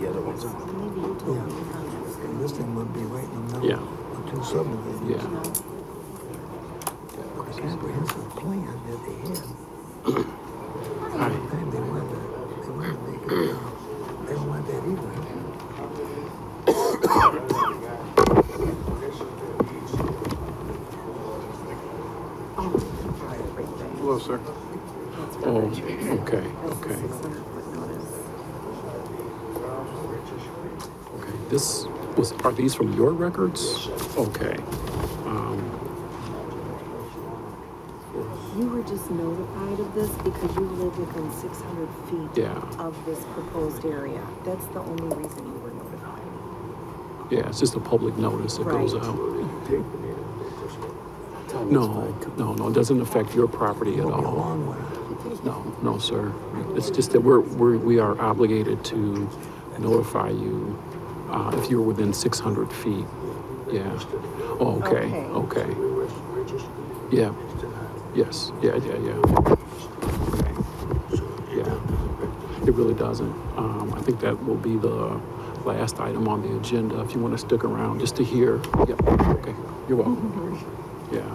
the other ones. Yeah. And this thing would be right in the middle of two subdivisions. Yeah. The comprehensive plan that they had. They wanted to make it, they don't want that either. Hello, sir. Oh, okay. This was, are these from your records? Okay. You were just notified of this because you live within 600 feet of this proposed area. That's the only reason you were notified. Yeah, it's just a public notice that goes out. No, it doesn't affect your property at all. No, sir. It's just that we are obligated to notify you if you're within 600 feet. Yeah. Oh, okay. Yeah. Yes. Yeah. Okay. Yeah. It really doesn't. I think that will be the last item on the agenda. If you want to stick around just to hear. Yep. Okay. You're welcome. Yeah.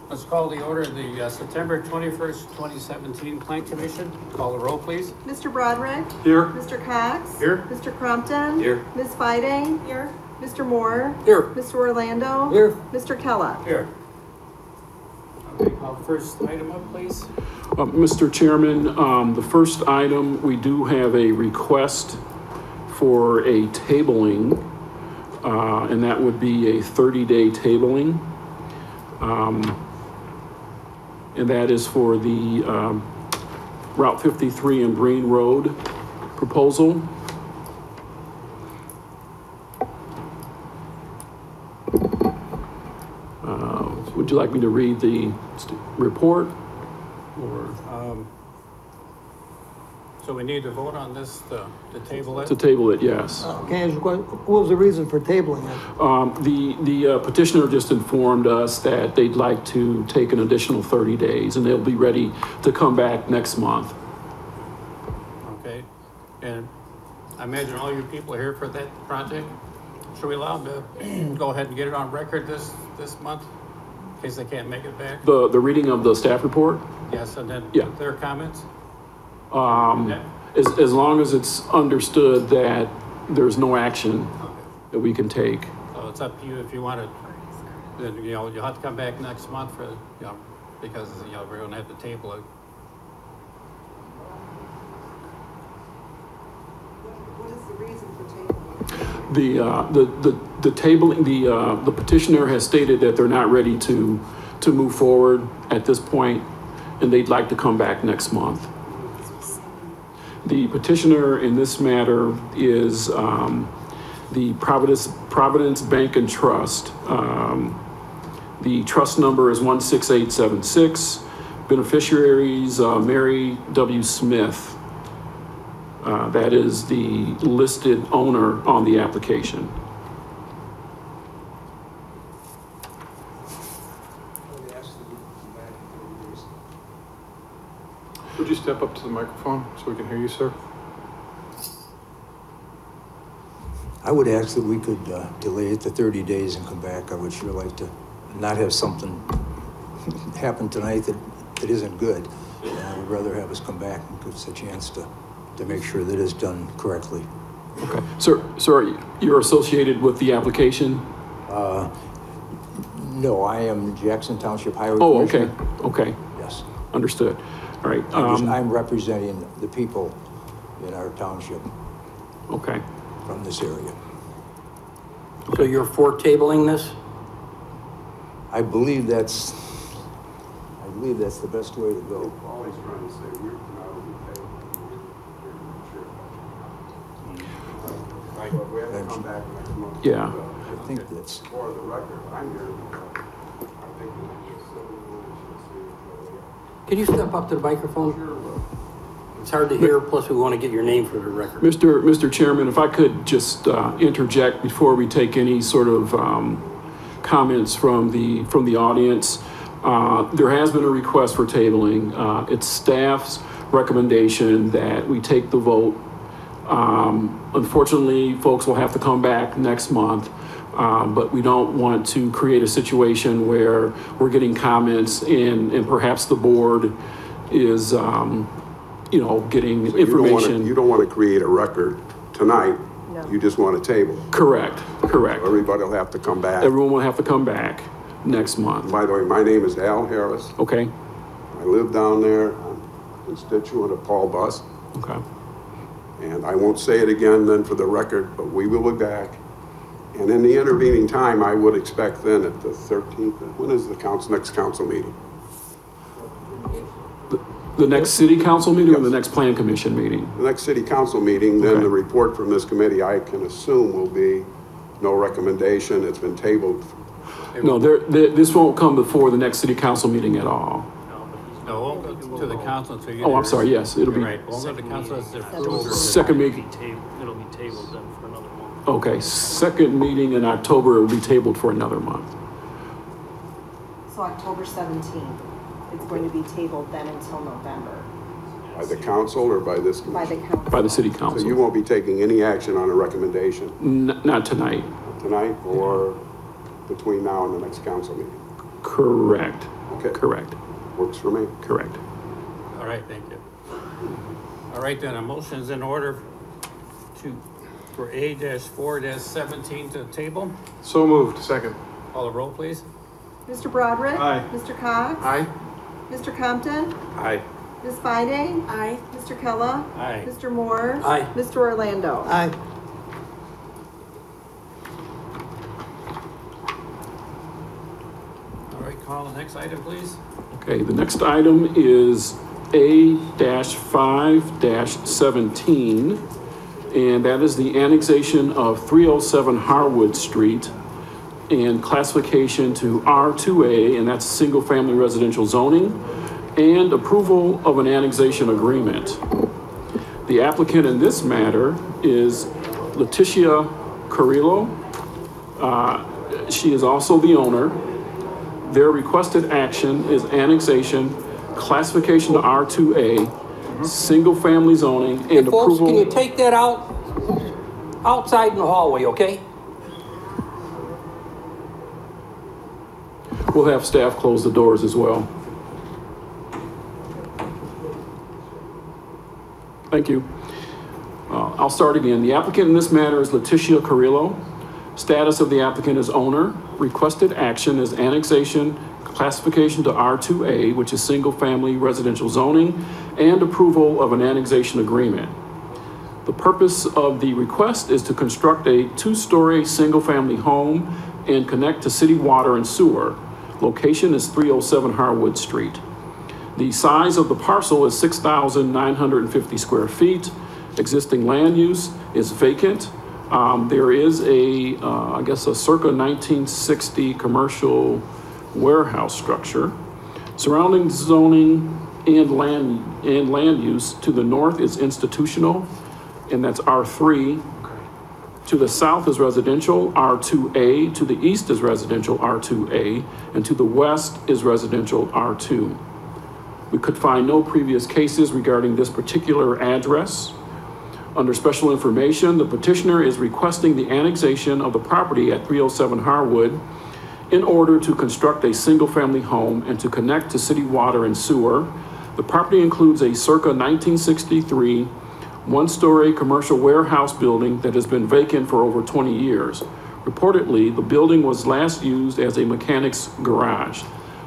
Let's call the order of the September 21st, 2017 Plan Commission. Call the roll, please. Mr. Broderick? Here. Mr. Cox? Here. Mr. Crumpton? Here. Ms. Fiding? Here. Mr. Moore? Here. Mr. Orlando? Here. Mr. Kella? Here. Okay, call the first item up, please. Mr. Chairman, the first item, we do have a request for a tabling, and that would be a 30-day tabling. And that is for the Route 53 and Breen Road proposal. Would you like me to read the report? Or So we need to vote on this to table it? to table it, yes. Can I ask you a question? What was the reason for tabling it? The petitioner just informed us that they'd like to take an additional 30 days and they'll be ready to come back next month. Okay, and I imagine all you people are here for that project. Should we allow them to go ahead and get it on record this month, in case they can't make it back? The reading of the staff report? Yes, and then their comments? As long as it's understood that there's no action that we can take. So it's up to you if you want to, then, you'll have to come back next month for, because, we're going to have to table it. What is the reason for tabling? The petitioner has stated that they're not ready to move forward at this point, and they'd like to come back next month. The petitioner in this matter is the Providence Bank and Trust. The trust number is 16876. Beneficiaries, Mary W. Smith. That is the listed owner on the application. Would you step up to the microphone so we can hear you, sir? I would ask that we could delay it to 30 days and come back. I would sure like to not have something happen tonight that isn't good. I would rather have us come back and give us a chance to make sure that it's done correctly. Okay. Sir, you're associated with the application? No, I am Jackson Township Highway Commissioner. Okay. Okay. Yes. Understood. All right. I'm representing the people in our township. Okay. From this area. So you're for tabling this? I believe that's the best way to go. Always trying to say we're not only paying. But we have to come back next month. Yeah. I think that's. For the record, I'm here because I think we just said we Can you step up to the microphone? Sure. It's hard to hear, plus we want to get your name for the record. Mr. Chairman, if I could just interject before we take any sort of comments from the audience. There has been a request for tabling. It's staff's recommendation that we take the vote. Unfortunately, folks will have to come back next month, but we don't want to create a situation where we're getting comments and perhaps the board is, getting information. You don't want to create a record tonight. No. You just want to table. Correct. Everybody will have to come back. Everyone will have to come back next month. By the way, my name is Al Harris. Okay. I live down there. I'm a constituent of Paul Buss. Okay. And I won't say it again then for the record, but we will be back. And in the intervening time, I would expect then at the 13th, when is the next council meeting? The next city council meeting or the next plan commission meeting? The next city council meeting, then Okay. the report from this committee, I can assume will be no recommendation. It's been tabled. No, this won't come before the next city council meeting at all. No, it won't go to the council until you. Oh, I'm sorry, yes, it'll be Right, won't go to the council as their approval. second meeting. It'll be tabled then for another month. Okay, second meeting in October, it will be tabled for another month. So October 17th, it's going to be tabled then until November By the council or by this by committee? the council. By the city So you council. won't be taking any action on a recommendation Not tonight. tonight or between now and the next council meeting? Correct. Okay. Correct. Works for me. Correct. All right, thank you. All right, then, a motion's in order for A-4-17 to the table. So moved. Second. Call the roll, please. Mr. Broderick? Aye. Mr. Cox? Aye. Mr. Compton? Aye. Ms. Fide? Aye. Mr. Kella? Aye. Mr. Moore? Aye. Mr. Orlando? Aye. All right, call the next item, please. Okay, the next item is A-5-17, and that is the annexation of 307 Harwood Street and classification to R2A, and that's single-family residential zoning, and approval of an annexation agreement. The applicant in this matter is Leticia Carrillo. She is also the owner. Their requested action is annexation, classification to R2A, single-family zoning, Hey, and folks, approval. can you take that outside in the hallway, okay? We'll have staff close the doors as well. Thank you. I'll start again. The applicant in this matter is Leticia Carrillo. Status of the applicant is owner. Requested action is annexation, classification to R2A, which is single-family residential zoning, and approval of an annexation agreement. The purpose of the request is to construct a two-story single-family home and connect to city water and sewer. Location is 307 Harwood Street. The size of the parcel is 6,950 square feet. Existing land use is vacant. There is I guess a circa 1960 commercial warehouse structure. Surrounding zoning and land use to the north is institutional, and that's R3. To the south is residential, R2A. To the east is residential, R2A. And to the west is residential, R2. We could find no previous cases regarding this particular address. Under special information, the petitioner is requesting the annexation of the property at 307 Harwood in order to construct a single-family home and to connect to city water and sewer. The property includes a circa 1963 one-story commercial warehouse building that has been vacant for over 20 years. Reportedly, the building was last used as a mechanic's garage.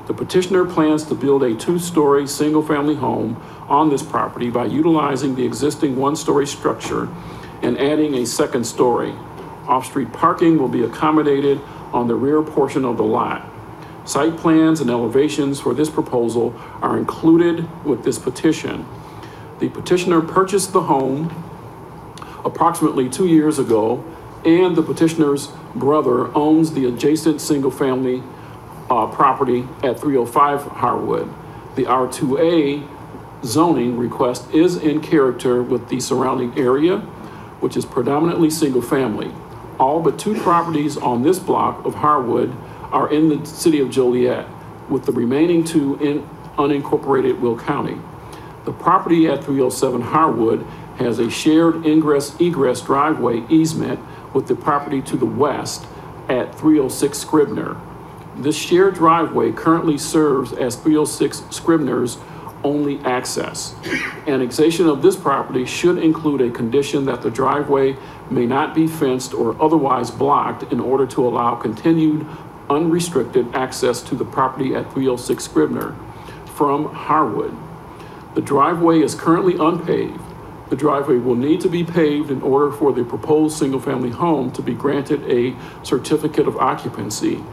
The petitioner plans to build a two-story single-family home on this property by utilizing the existing one-story structure and adding a second story. Off-street parking will be accommodated on the rear portion of the lot. Site plans and elevations for this proposal are included with this petition. The petitioner purchased the home approximately 2 years ago, and the petitioner's brother owns the adjacent single-family property at 305 Harwood. The R2A zoning request is in character with the surrounding area, which is predominantly single-family. All but two properties on this block of Harwood are in the city of Joliet. with the remaining two in unincorporated Will County. The property at 307 Harwood has a shared ingress-egress driveway easement with the property to the west at 306 Scribner. This shared driveway currently serves as 306 Scribner's only access. Annexation of this property should include a condition that the driveway may not be fenced or otherwise blocked in order to allow continued unrestricted access to the property at 306 Scribner from Harwood. The driveway is currently unpaved. The driveway will need to be paved in order for the proposed single-family home to be granted a certificate of occupancy.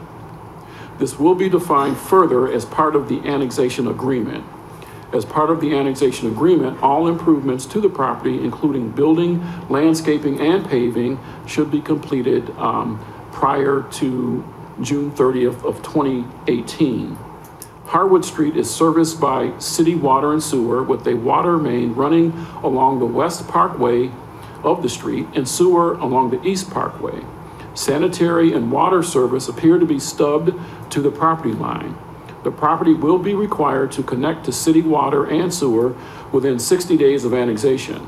This will be defined further as part of the annexation agreement. As part of the annexation agreement, all improvements to the property, including building, landscaping, and paving, should be completed prior to June 30th of 2018. Harwood Street is serviced by city water and sewer with a water main running along the west parkway of the street and sewer along the east parkway. Sanitary and water service appear to be stubbed to the property line. The property will be required to connect to city water and sewer within 60 days of annexation.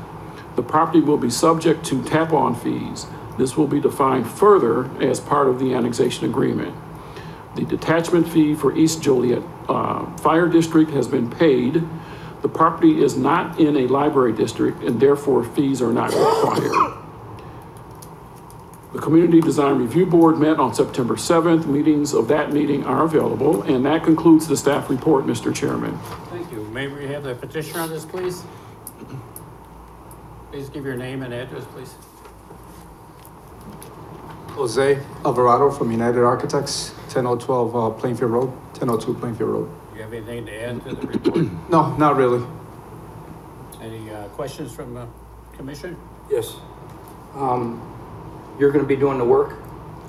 The property will be subject to tap-on fees. This will be defined further as part of the annexation agreement. The detachment fee for East Joliet Fire District has been paid. The property is not in a library district and therefore fees are not required. The Community Design Review Board met on September 7th. Meetings of that meeting are available, and that concludes the staff report, Mr. Chairman. Thank you. May we have the petitioner on this, please? Please give your name and address, please. Jose Alvarado from United Architects, 10012 Plainfield Road, 1002 Plainfield Road. Do you have anything to add to the report? No, not really. Any questions from the commission? Yes. You're gonna be doing the work?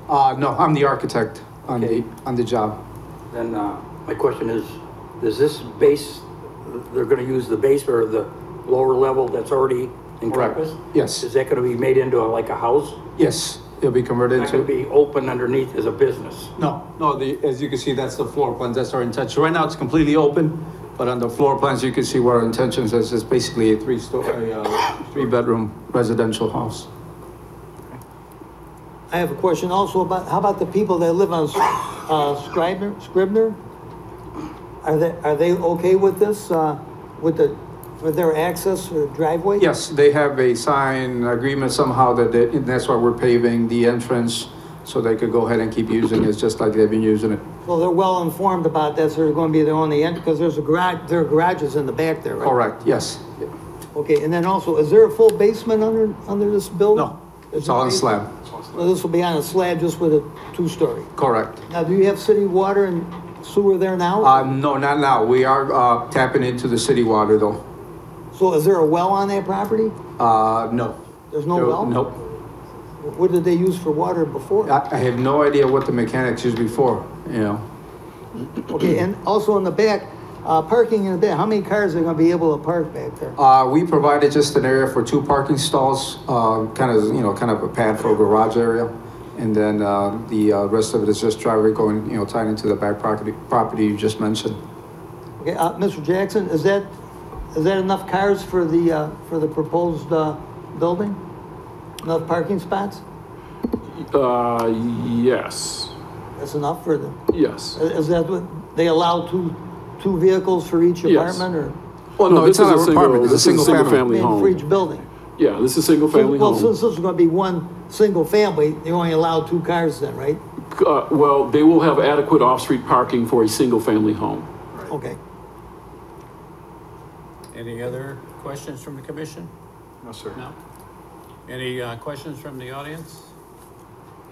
No, I'm the architect on the job. Then, my question is this base, they're gonna use the base or the lower level that's already encompassed? Yes. Is that gonna be made into like a house? Yes, it'll be converted It's not into. gonna be open underneath as a business? No, as you can see, that's the floor plans. That's our intention. Right now, it's completely open, but on the floor plans, you can see what our intentions is. It's basically a three-bedroom residential house. I have a question also about, how about the people that live on Scribner? Are they okay with this, with their access or driveway? Yes, they have a sign agreement somehow that's why we're paving the entrance so they could go ahead and keep using it just like they've been using it. Well, they're well informed about that, so they're going to be there on the end, because there's a garage, there are garages in the back there, right? Correct, yes. Okay, and then also, is there a full basement under this building? No, it's all on slab. Well, this will be on a slab just with a two-story. Correct. Now, do you have city water and sewer there now? No, not now. We are tapping into the city water though. So is there a well on that property? No. There's no well? Nope. What did they use for water before? I have no idea what the mechanics used before, you know. Okay, and also in the back, parking in the back, how many cars are gonna be able to park back there? We provided just an area for 2 parking stalls, kind of a pad for a garage area. And then the rest of it is just driveway going, tied into the back property you just mentioned. Okay, Mr. Jackson, is that enough cars for the proposed building? Enough parking spots? Yes. That's enough for them? Yes. Is that what, they allow two vehicles for each Yes. apartment, or? Well, no, it's not an apartment, it's a single family home. For each building? Yeah, this is a single family Well, home. since this is gonna be one single family, you only allow 2 cars then, right? Well, they will have adequate off-street parking for a single family home. Okay. Any other questions from the commission? No, sir. No? Any questions from the audience?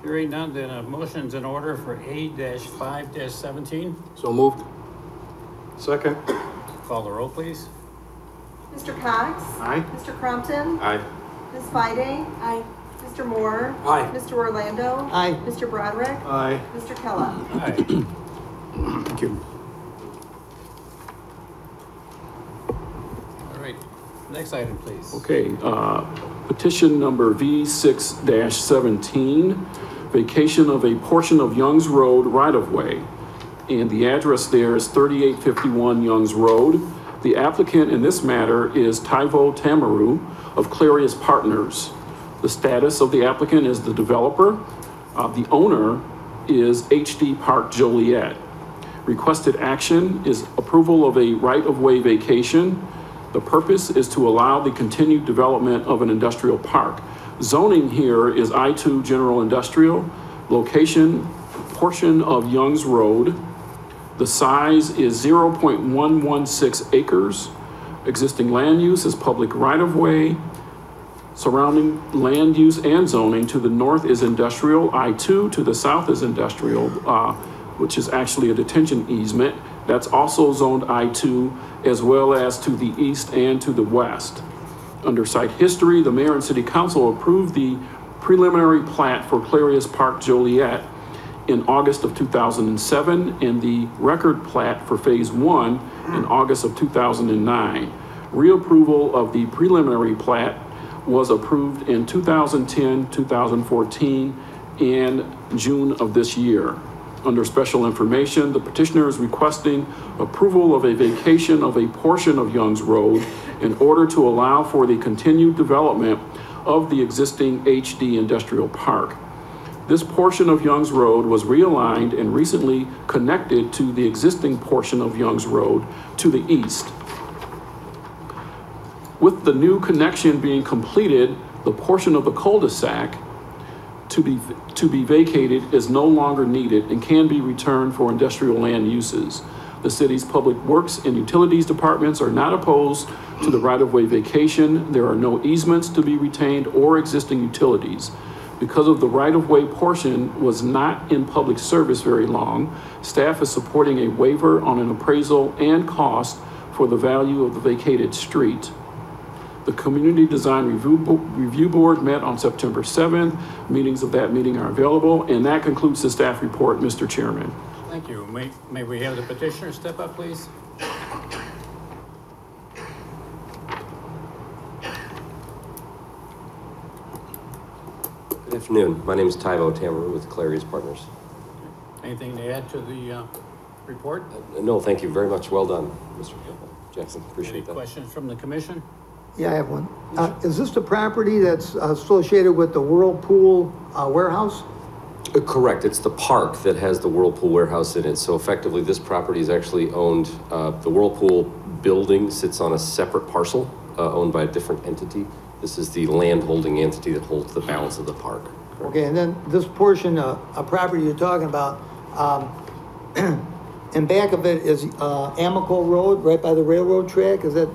Hearing none, then a motion's in order for A-5-17. So moved. Second. Call the roll, please. Mr. Cox? Aye. Mr. Crumpton? Aye. Ms. Fide? Aye. Mr. Moore? Aye. Mr. Orlando? Aye. Mr. Broderick? Aye. Mr. Kella? Aye. Thank you. All right, next item, please. Okay, petition number V6-17, vacation of a portion of Young's Road right-of-way and the address there is 3851 Youngs Road. The applicant in this matter is Taivo Tamaru of Clarius Partners. The status of the applicant is the developer. The owner is HD Park Joliet. Requested action is approval of a right-of-way vacation. The purpose is to allow the continued development of an industrial park. Zoning here is I-2 General Industrial. Location, portion of Youngs Road. The size is 0.116 acres. Existing land use is public right-of-way. Surrounding land use and zoning, to the north is industrial. I-2 to the south is industrial, which is actually a detention easement. That's also zoned I-2, as well as to the east and to the west. Under site history, the mayor and city council approved the preliminary plat for Clarius Park Joliet in August of 2007 and the record plat for phase 1 in August of 2009. Reapproval of the preliminary plat was approved in 2010, 2014, and June of this year. Under special information, the petitioner is requesting approval of a vacation of a portion of Youngs Road in order to allow for the continued development of the existing HD Industrial Park. This portion of Youngs Road was realigned and recently connected to the existing portion of Youngs Road to the east. With the new connection being completed, the portion of the cul-de-sac to be vacated is no longer needed and can be returned for industrial land uses. The city's public works and utilities departments are not opposed to the right-of-way vacation. There are no easements to be retained or existing utilities. Because of the right-of-way portion was not in public service very long, staff is supporting a waiver on an appraisal and cost for the value of the vacated street. The Community Design Review Board met on September 7th. Meetings of that meeting are available, and that concludes the staff report, Mr. Chairman. Thank you. May we have the petitioner step up, please? Good afternoon. My name is Taivo Tamaru with Clarius Partners. Anything to add to the report? No, thank you very much. Well done, Mr. Jackson. Appreciate Any that. questions from the commission? Yeah, I have one. Is this the property that's associated with the Whirlpool warehouse? Correct. It's the park that has the Whirlpool warehouse in it. So effectively, this property is actually owned, the Whirlpool building sits on a separate parcel owned by a different entity. This is the land holding entity that holds the balance of the park. Correct. Okay, and then this portion of property you're talking about, in back of it is Amico Road, right by the railroad track, is that?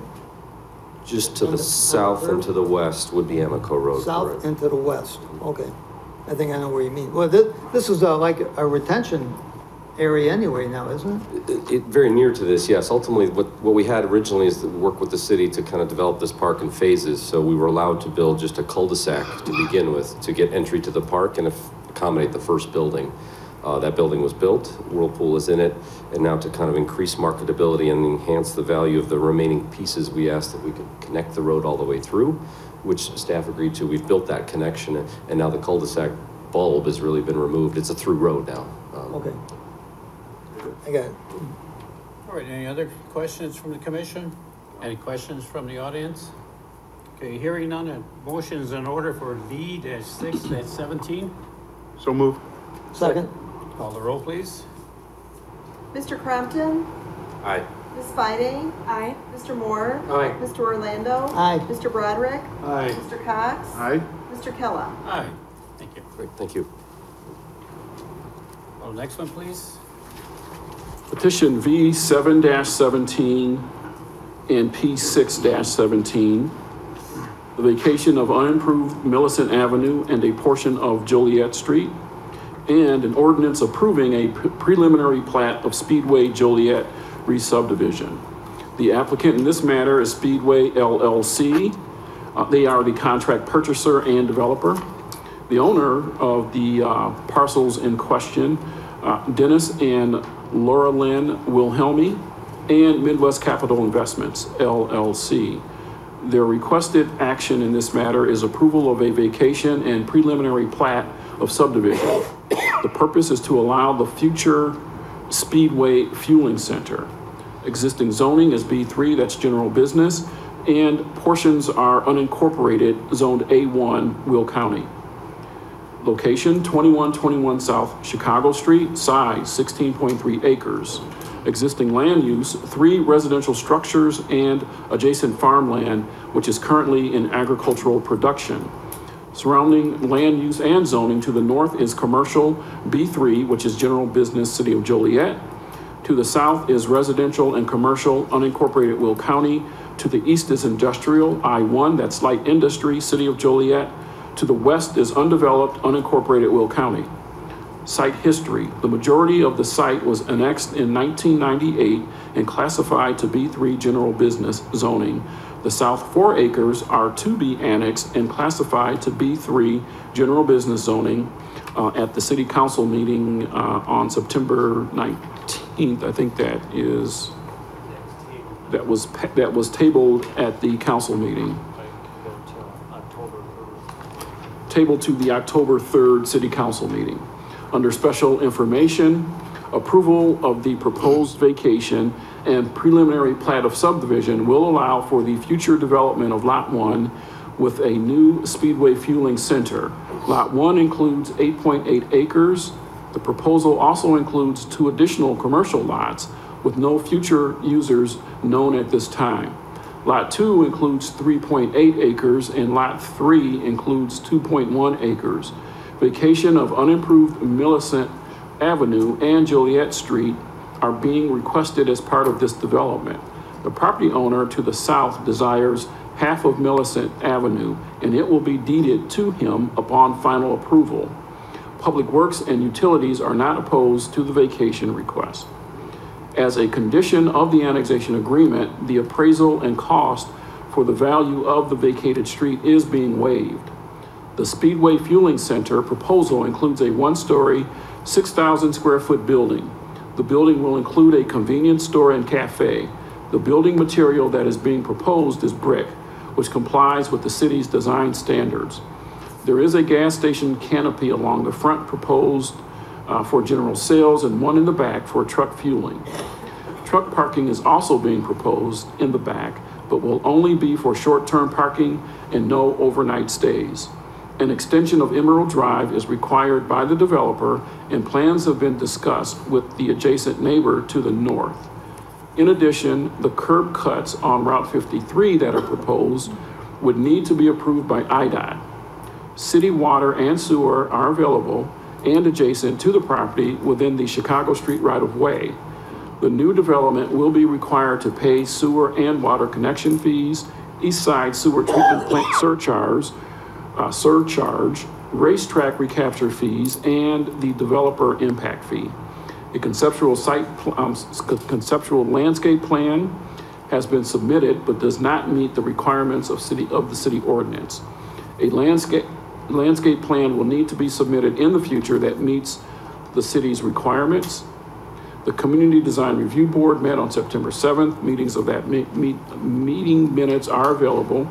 Just to the south and to the west would be Amico Road. South correct. and to the west, okay. I think I know where you mean. Well, this is like a retention area anyway now, isn't it? Very near to this, yes. Ultimately, what we had originally is to work with the city to kind of develop this park in phases. So we were allowed to build just a cul-de-sac to begin with, to get entry to the park and accommodate the first building. That building was built, Whirlpool is in it, and now to kind of increase marketability and enhance the value of the remaining pieces, we asked that we could connect the road all the way through, which staff agreed to. We've built that connection, and now the cul-de-sac bulb has really been removed. It's a through road now. Okay. I got it. All right, any other questions from the commission? Any questions from the audience? Okay, hearing none, a motion is in order for D-6-17. So move. Second? Call the roll, please. Mr. Crompton? Aye. Ms. Fiding? Aye. Mr. Moore? Aye. Mr. Orlando? Aye. Mr. Broderick? Aye. Mr. Cox? Aye. Mr. Kella? Aye. Thank you. Great, thank you. Well, next one, please. Petition V7-17 and P6-17. The vacation of unimproved Millicent Avenue and a portion of Joliet Street, and an ordinance approving a preliminary plat of Speedway Joliet re-subdivision. The applicant in this matter is Speedway LLC. They are the contract purchaser and developer. The owner of the parcels in question, Dennis and Laura Lynn Wilhelmi, and Midwest Capital Investments, LLC. Their requested action in this matter is approval of a vacation and preliminary plat of subdivision. The purpose is to allow the future Speedway Fueling Center. Existing zoning is B3, that's general business, and portions are unincorporated, zoned A1, Will County. Location, 2121 South Chicago Street, size 16.3 acres. Existing land use, 3 residential structures and adjacent farmland, which is currently in agricultural production. Surrounding land use and zoning to the north is commercial B3, which is general business, City of Joliet. To the south is residential and commercial, unincorporated Will County. To the east is industrial, I1, that's light industry, City of Joliet. To the west is undeveloped, unincorporated Will County. Site history. The majority of the site was annexed in 1998 and classified to B3 general business zoning. The south 4 acres are to be annexed and classified to B3 general business zoning at the city council meeting on September 19th. I think that was tabled at the council meeting. Tabled to the October 3rd city council meeting. Under special information, approval of the proposed vacation and preliminary plat of subdivision will allow for the future development of Lot 1 with a new Speedway Fueling Center. Lot 1 includes 8.8 acres. The proposal also includes 2 additional commercial lots with no future users known at this time. Lot 2 includes 3.8 acres and Lot 3 includes 2.1 acres. Vacation of unimproved Millicent Avenue and Joliet Street are being requested as part of this development. The property owner to the south desires half of Millicent Avenue, and it will be deeded to him upon final approval. Public Works and Utilities are not opposed to the vacation request. As a condition of the annexation agreement, the appraisal and cost for the value of the vacated street is being waived. The Speedway Fueling Center proposal includes a 1-story, 6,000 square foot building. The building will include a convenience store and cafe. The building material that is being proposed is brick, which complies with the city's design standards. There is a gas station canopy along the front proposed for general sales and one in the back for truck fueling. Truck parking is also being proposed in the back, but will only be for short-term parking and no overnight stays. An extension of Emerald Drive is required by the developer, and plans have been discussed with the adjacent neighbor to the north. In addition, the curb cuts on Route 53 that are proposed would need to be approved by IDOT. City water and sewer are available and adjacent to the property within the Chicago Street right-of-way. The new development will be required to pay sewer and water connection fees, East Side Sewer Treatment Plant surcharge, racetrack recapture fees, and the developer impact fee. A conceptual conceptual landscape plan has been submitted but does not meet the requirements of the city ordinance. A landscape plan will need to be submitted in the future that meets the city's requirements. The Community Design Review Board met on September 7th. Meetings of that meeting minutes are available.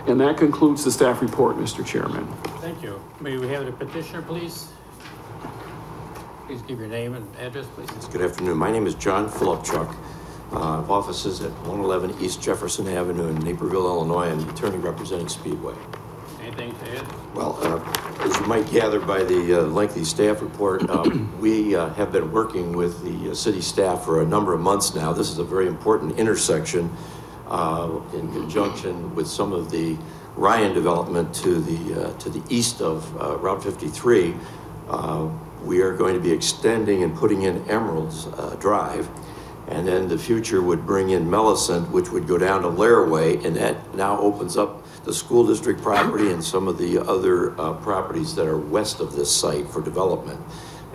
And that concludes the staff report, Mr. Chairman. Thank you. May we have the petitioner, please? Please give your name and address, please. Good afternoon. My name is John Philipchuk. Offices at 111 East Jefferson Avenue in Naperville, Illinois. I'm the attorney representing Speedway. Anything to add? Well, as you might gather by the lengthy staff report, we have been working with the city staff for a number of months now. This is a very important intersection in conjunction with some of the Ryan development to the east of Route 53. We are going to be extending and putting in Emerald's Drive, and then the future would bring in Millicent, which would go down to Laraway, and that now opens up the school district property and some of the other properties that are west of this site for development.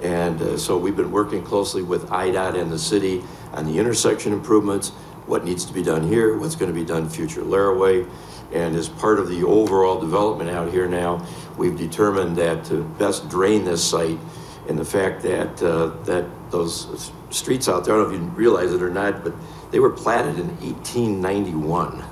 And so we've been working closely with IDOT and the city on the intersection improvements, what needs to be done here, what's going to be done future Laraway. And as part of the overall development out here now, we've determined that to best drain this site, And the fact that, that those streets out there, I don't know if you realize it or not, but they were platted in 1891,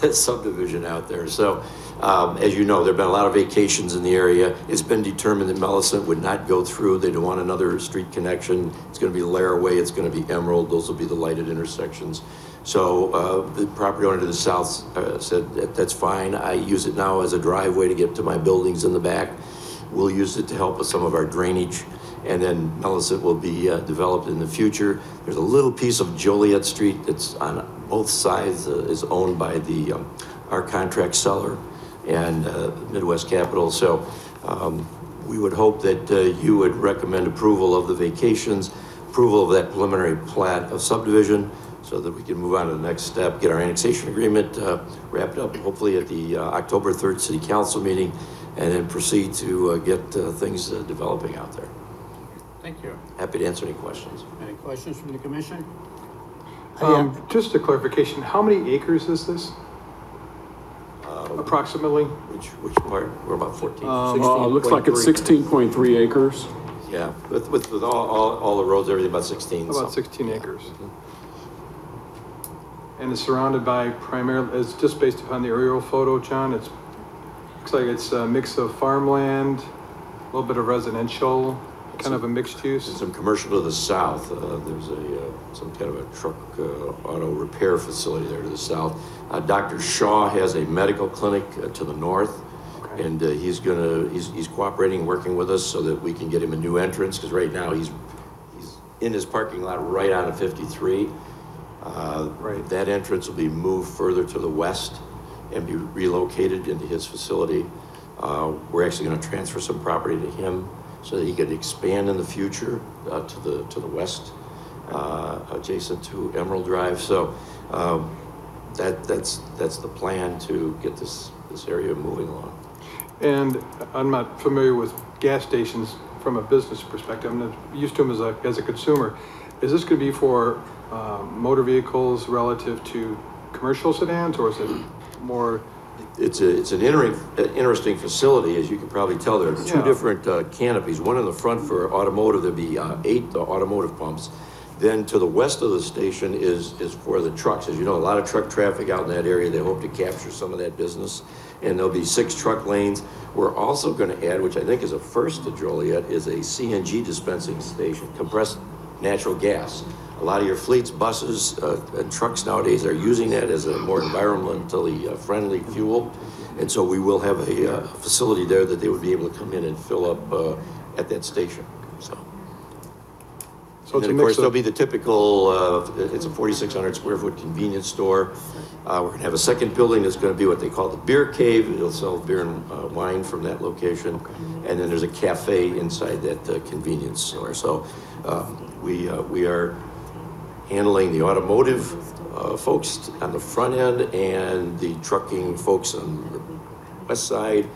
that subdivision out there. So, as you know, there have been a lot of vacations in the area. It's been determined that Millicent would not go through. They don't want another street connection. It's going to be Laraway, it's going to be Emerald. Those will be the lighted intersections. So the property owner to the south said that's fine. I use it now as a driveway to get to my buildings in the back. We'll use it to help with some of our drainage. And then Millicent will be developed in the future. There's a little piece of Joliet Street that's on both sides is owned by the our contract seller and Midwest Capital. So we would hope that you would recommend approval of the vacations, approval of that preliminary plat of subdivision, so that we can move on to the next step, get our annexation agreement wrapped up, hopefully at the October 3rd City Council meeting, and then proceed to get things developing out there. Thank you. Happy to answer any questions. Any questions from the commission? Just a clarification, how many acres is this? Approximately? Which part? We're about 14. Looks like it's 16.3 acres. Yeah, with all the roads, everything about 16. About 16 acres. And it's surrounded by primarily, it's just based upon the aerial photo, John. It looks like it's a mix of farmland, a little bit of residential, kind of a mixed use. And some commercial to the south. There's some kind of a truck auto repair facility there to the south. Dr. Shaw has a medical clinic to the north, okay. And he's cooperating, working with us so that we can get him a new entrance, because right now he's in his parking lot right on 53. Right. That entrance will be moved further to the west and be relocated into his facility. We're actually going to transfer some property to him so that he could expand in the future to the west, adjacent to Emerald Drive. So that's the plan to get this area moving along. And I'm not familiar with gas stations from a business perspective. I'm not used to them as a consumer. Is this going to be for motor vehicles relative to commercial sedans, or is it more? It's an interesting facility, as you can probably tell. There are two different canopies. One in the front for automotive. There'll be 8 automotive pumps. Then to the west of the station is for the trucks. As you know, a lot of truck traffic out in that area. They hope to capture some of that business. And there'll be 6 truck lanes. We're also going to add, which I think is a first to Joliet, is a CNG dispensing station, compressed natural gas. A lot of your fleets, buses, and trucks nowadays are using that as a more environmentally friendly fuel. And so we will have a facility there that they would be able to come in and fill up at that station. So and then, of course, there'll be the typical, it's a 4,600 square foot convenience store. We're going to have a second building that's going to be what they call the beer cave. It'll sell beer and wine from that location. Okay. And then there's a cafe inside that convenience store. So we are handling the automotive folks on the front end and the trucking folks on the west side.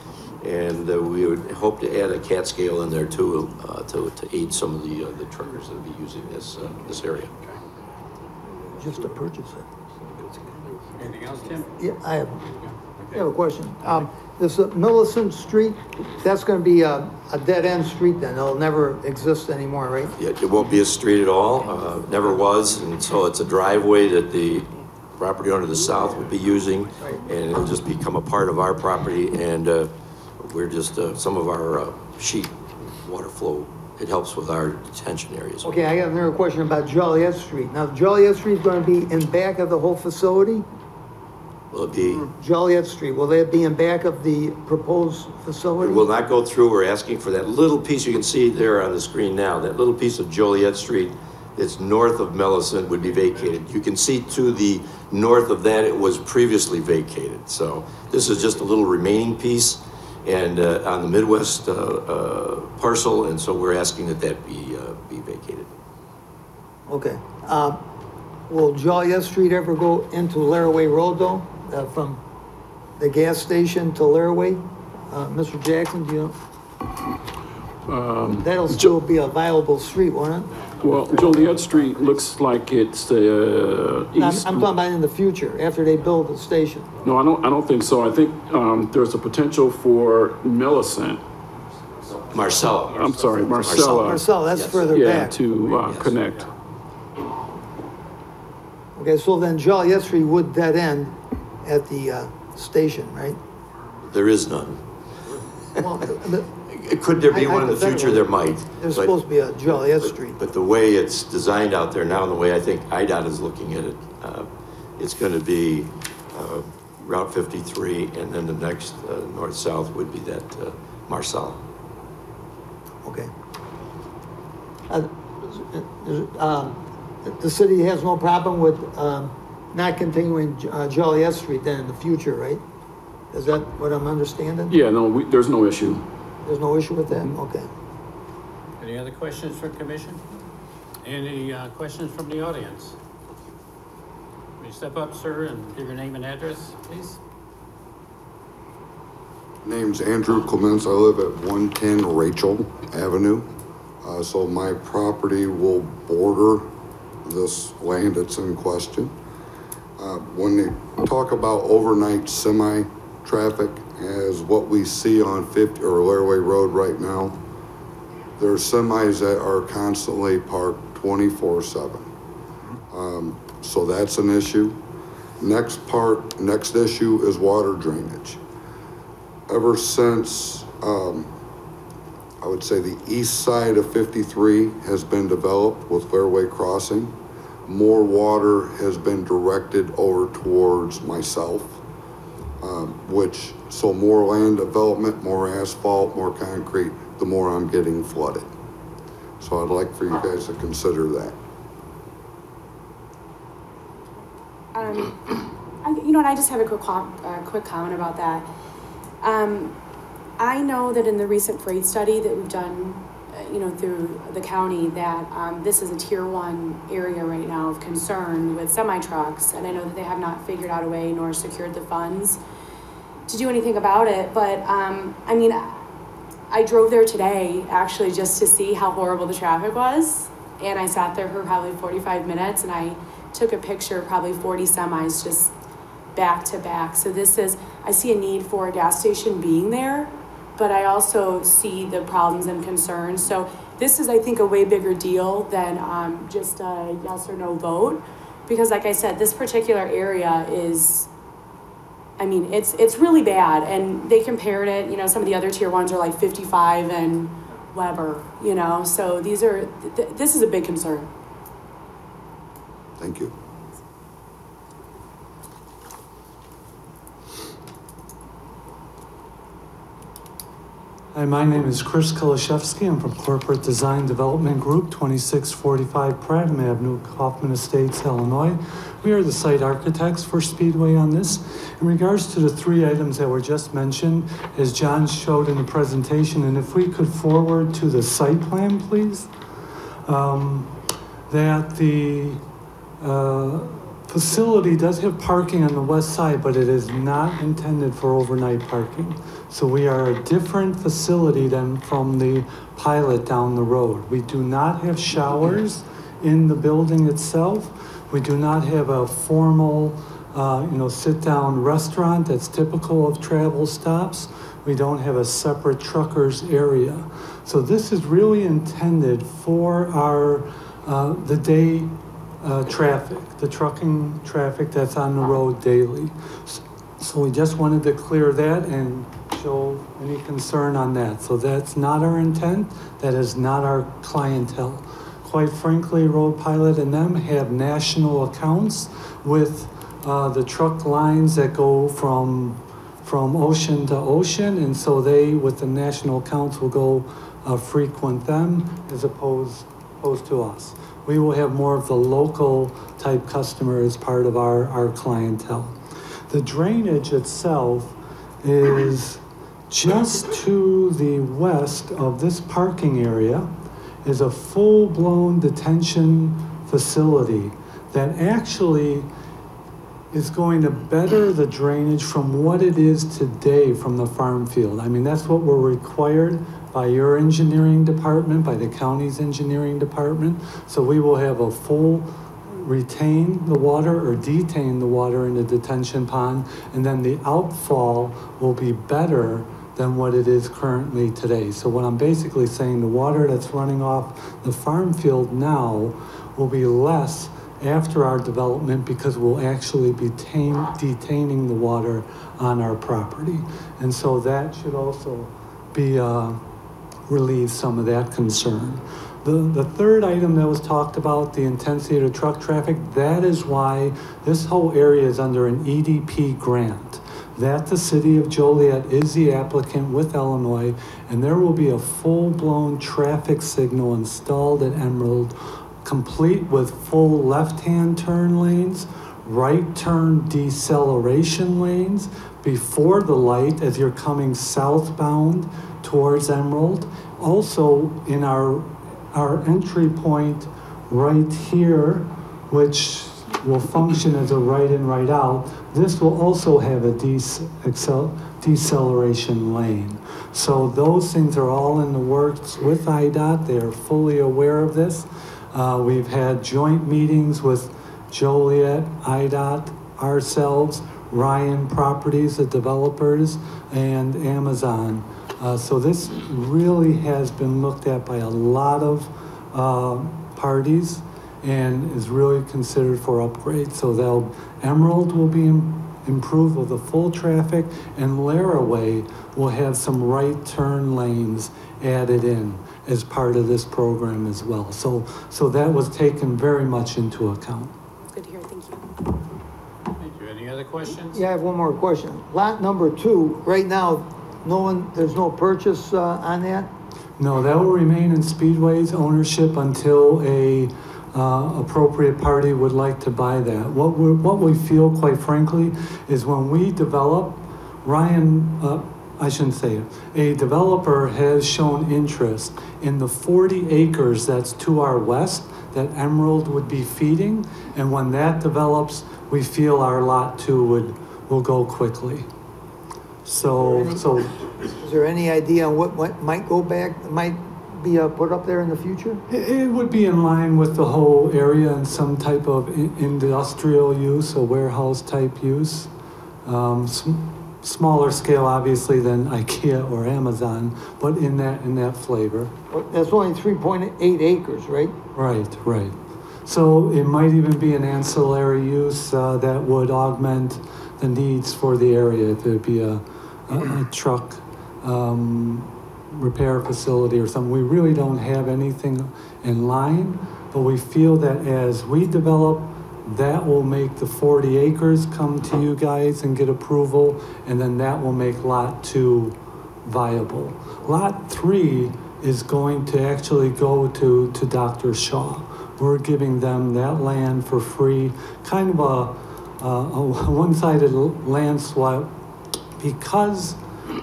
And we would hope to add a CAT scale in there too, to aid some of the truckers that will be using this area. Just to purchase it. Anything else, Tim? Yeah, I have a question. This Millicent Street, that's going to be a dead-end street then? It'll never exist anymore, right? Yeah, it won't be a street at all. Never was, and so it's a driveway that the property owner to the south would be using, and it'll just become a part of our property. And we're just some of our sheet water flow. It helps with our detention areas. Okay, I got another question about Joliet Street. Now, Joliet Street is going to be in back of the whole facility? Will it be? Joliet Street, will that be in back of the proposed facility? It will not go through. We're asking for that little piece you can see there on the screen now. That little piece of Joliet Street that's north of Millicent would be vacated. You can see to the north of that it was previously vacated. So this is just a little remaining piece and on the Midwest parcel, and so we're asking that be vacated. Okay. Will Joliet Street ever go into Laraway Road though? From the gas station to Laraway? Mr. Jackson, do you know? That'll still be a viable street, won't it? Well, Joliet Street looks like it's east. I'm talking about in the future, after they build the station. No, I don't think so. I think there's a potential for Millicent Marcella. I'm sorry, Marcella. Marcel, that's further Yeah, back. to connect. Okay, so then Joliet Street would dead end at the station, right? There is none. Well, Could there be one in the future? There might. There's but- supposed to be a Joliet Street. But the way it's designed out there now, and the way I think IDOT is looking at it, it's going to be Route 53, and then the next north-south would be that Marcella. Okay. The city has no problem with not continuing Joliet Street then in the future, right? Is that what I'm understanding? Yeah, no, there's no issue. There's no issue with that? Okay. Any other questions for commission? Any questions from the audience? Will you step up, sir, and give your name and address, please? Name's Andrew Clements. I live at 110 Rachel Avenue. So my property will border this land that's in question. When they talk about overnight semi-traffic as what we see on 50 or Laraway Road right now, there are semis that are constantly parked 24/7. So that's an issue. Next issue is water drainage. Ever since, I would say the east side of 53 has been developed with Fairway Crossing, more water has been directed over towards myself, so more land development, more asphalt, more concrete, the more I'm getting flooded. So I'd like for you guys to consider that. I just have a quick comment about that. I know that in the recent freight study that we've done, through the county, that this is a tier 1 area right now of concern with semi-trucks, and I know that they have not figured out a way nor secured the funds to do anything about it. But I drove there today actually just to see how horrible the traffic was, and I sat there for probably 45 minutes, and I took a picture of probably 40 semis just back to back. So I see a need for a gas station being there, but I also see the problems and concerns. So this is, I think, a way bigger deal than just a yes or no vote, because like I said, this particular area is, it's really bad. And they compared it, some of the other tier 1s are like 55 and Weber, so this is a big concern. Thank you. Hi, my name is Chris Kulishevsky. I'm from Corporate Design Development Group, 2645 Prattam Avenue, Kaufman Estates, Illinois. We are the site architects for Speedway on this. In regards to the 3 items that were just mentioned, as John showed in the presentation, and if we could forward to the site plan, please, that the facility does have parking on the west side, but it is not intended for overnight parking. So we are a different facility than from the pilot down the road. We do not have showers in the building itself. We do not have a formal, sit-down restaurant that's typical of travel stops. We don't have a separate truckers area. So this is really intended for our, the day traffic, the trucking traffic that's on the road daily. So we just wanted to clear that and show any concern on that. So that's not our intent. That is not our clientele. Quite frankly, Road Pilot and them have national accounts with the truck lines that go from ocean to ocean, and so they, with the national accounts, will go frequent them as opposed to us. We will have more of the local type customer as part of our clientele. The drainage itself is just to the west of this parking area is a full-blown detention facility that actually is going to better the drainage from what it is today from the farm field. That's what we're required by your engineering department, by the county's engineering department. So we will have a full retain the water or detain the water in the detention pond, and then the outfall will be better than what it is currently today. So what I'm basically saying, the water that's running off the farm field now will be less after our development because we'll actually be detaining the water on our property. And so that should also be relieve some of that concern. The third item that was talked about, the intensity of the truck traffic, that is why this whole area is under an EDP grant. That the city of Joliet is the applicant with Illinois, and there will be a full-blown traffic signal installed at Emerald, complete with full left-hand turn lanes, right turn deceleration lanes before the light as you're coming southbound towards Emerald. Also in our entry point right here, which will function as a right in, right out, this will also have a deceleration lane. So those things are all in the works with IDOT. They are fully aware of this. We've had joint meetings with Joliet, IDOT, ourselves, Ryan Properties, the developers, and Amazon. So this really has been looked at by a lot of parties and is really considered for upgrade. So Emerald will be improved with the full traffic, and Laraway will have some right turn lanes added in as part of this program as well. So that was taken very much into account. Good to hear, thank you. Thank you. Any other questions? Yeah, I have one more question. Lot number 2, right now, there's no purchase on that? No, that will remain in Speedway's ownership until a appropriate party would like to buy that. What we feel, quite frankly, is when we develop, I shouldn't say it, a developer has shown interest in the 40 acres that's to our west that Emerald would be feeding, and when that develops, we feel our lot 2 will go quickly. So is there any idea on what might go back, might be put up there in the future? It would be in line with the whole area and some type of industrial use, a warehouse type use. Smaller scale, obviously, than IKEA or Amazon, but in that flavor. That's only 3.8 acres, right? Right. So it might even be an ancillary use that would augment the needs for the area. If it'd be a truck repair facility or something. We really don't have anything in line, but we feel that as we develop, that will make the 40 acres come to you guys and get approval, and then that will make lot 2 viable. Lot 3 is going to actually go to Dr. Shaw. We're giving them that land for free, kind of a one-sided land swap, because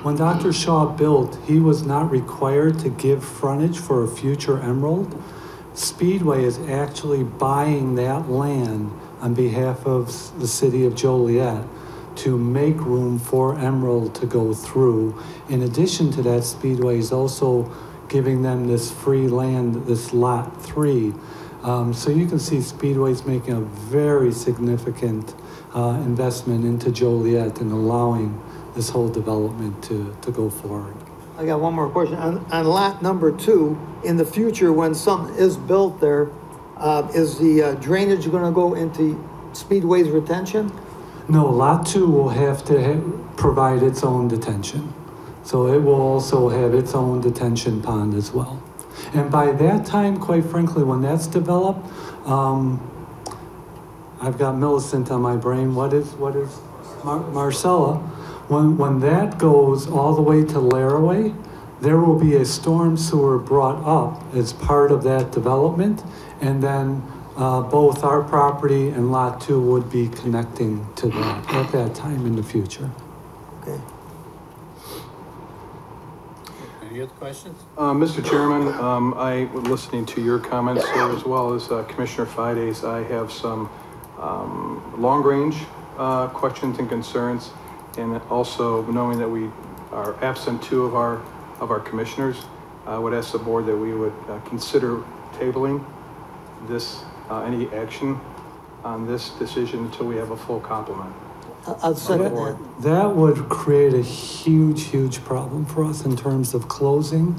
when Dr. Shaw built, he was not required to give frontage for a future Emerald. Speedway is actually buying that land on behalf of the city of Joliet to make room for Emerald to go through. In addition to that, Speedway is also giving them this free land, this lot 3. So you can see Speedway's making a very significant investment into Joliet and allowing this whole development to go forward. I got one more question. On lot number 2, in the future, when something is built there, is the drainage going to go into Speedway's retention? No, lot 2 will have to provide its own detention. So it will also have its own detention pond as well. And by that time, quite frankly, when that's developed, I've got Millicent on my brain. What is Marcella? When that goes all the way to Laraway, there will be a storm sewer brought up as part of that development, and then both our property and lot 2 would be connecting to that at that time in the future. Okay. Any other questions? Mr. Chairman, I was listening to your comments as well as Commissioner Fides. I have some long-range questions and concerns, and also knowing that we are absent 2 of our commissioners, I would ask the board that we would consider tabling this any action on this decision until we have a full complement. I'll second that. That would create a huge problem for us in terms of closing.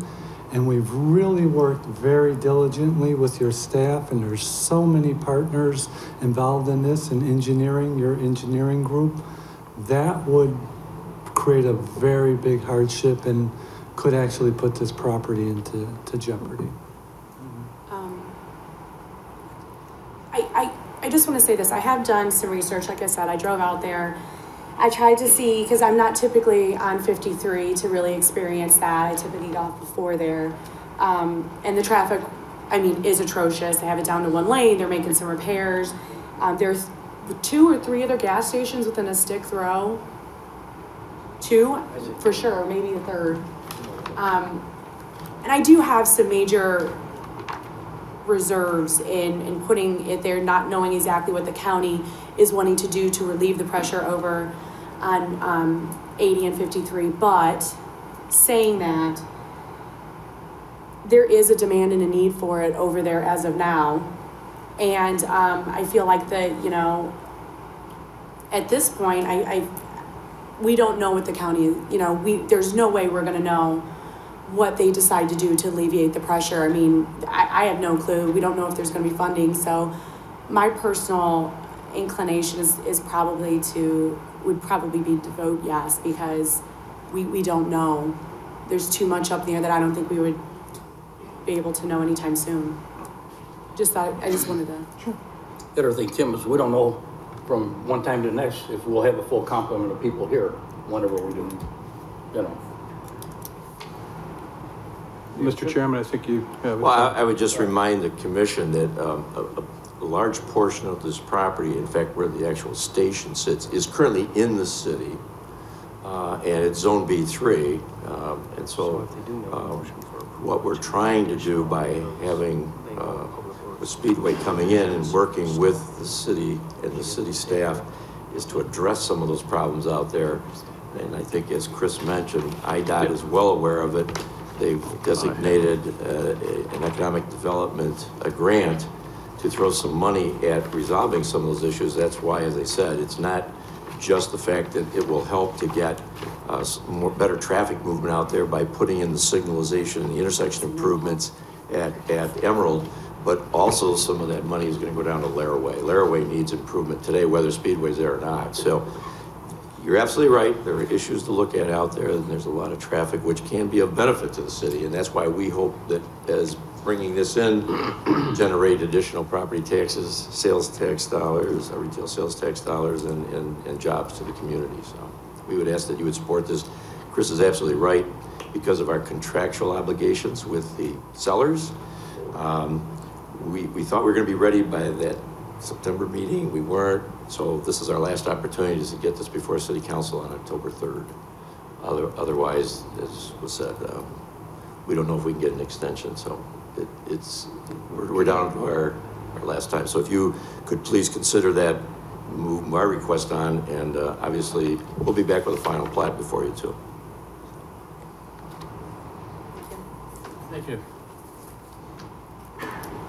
And we've really worked very diligently with your staff, and there's so many partners involved in this, in engineering, your engineering group. That would create a very big hardship and could actually put this property into jeopardy. I just want to say this. I have done some research. Like I said, I drove out there. I tried to see, because I'm not typically on 53 to really experience that. I typically get off before there. And the traffic, I mean, is atrocious. They have it down to one lane. They're making some repairs. There's 2 or 3 other gas stations within a stick throw. 2, for sure, maybe a third. And I do have some major reserves in putting it there, not knowing exactly what the county is wanting to do to relieve the pressure over on 80 and 53. But saying that, there is a demand and a need for it over there as of now. And I feel like that, you know, at this point, we don't know what the county, you know, there's no way we're going to know what they decide to do to alleviate the pressure. I mean, I have no clue. We don't know if there's going to be funding. So my personal inclination would probably be to vote yes, because we don't know. There's too much up there that I don't think we would be able to know anytime soon. I just wanted to. Sure. The other thing, Tim, is we don't know from one time to the next if we'll have a full complement of people here whenever we do, you know. Mr. Chairman, I think you have. Well, I would just remind the commission that a large portion of this property, in fact, where the actual station sits, is currently in the city, and it's Zone B3. And so what we're trying to do by having the Speedway coming in and working with the city and the city staff is to address some of those problems out there. And I think, as Chris mentioned, IDOT is well aware of it. They've designated an economic development, a grant, to throw some money at resolving some of those issues. That's why, as I said, it's not just the fact that it will help to get better traffic movement out there by putting in the signalization and the intersection improvements at Emerald, but also some of that money is going to go down to Laraway. Laraway needs improvement today, whether Speedway's there or not. So you're absolutely right. There are issues to look at out there, and there's a lot of traffic, which can be of benefit to the city. And that's why we hope that as bringing this in, generate additional property taxes, sales tax dollars, retail sales tax dollars, and jobs to the community. So we would ask that you would support this. Chris is absolutely right. Because of our contractual obligations with the sellers, we thought we were going to be ready by that September meeting. We weren't. So this is our last opportunity to get this before City Council on October 3rd. Otherwise, as was said, we don't know if we can get an extension. So we're down to our last time. So if you could please consider that, move my request on, and obviously we'll be back with a final plat before you too. Thank you.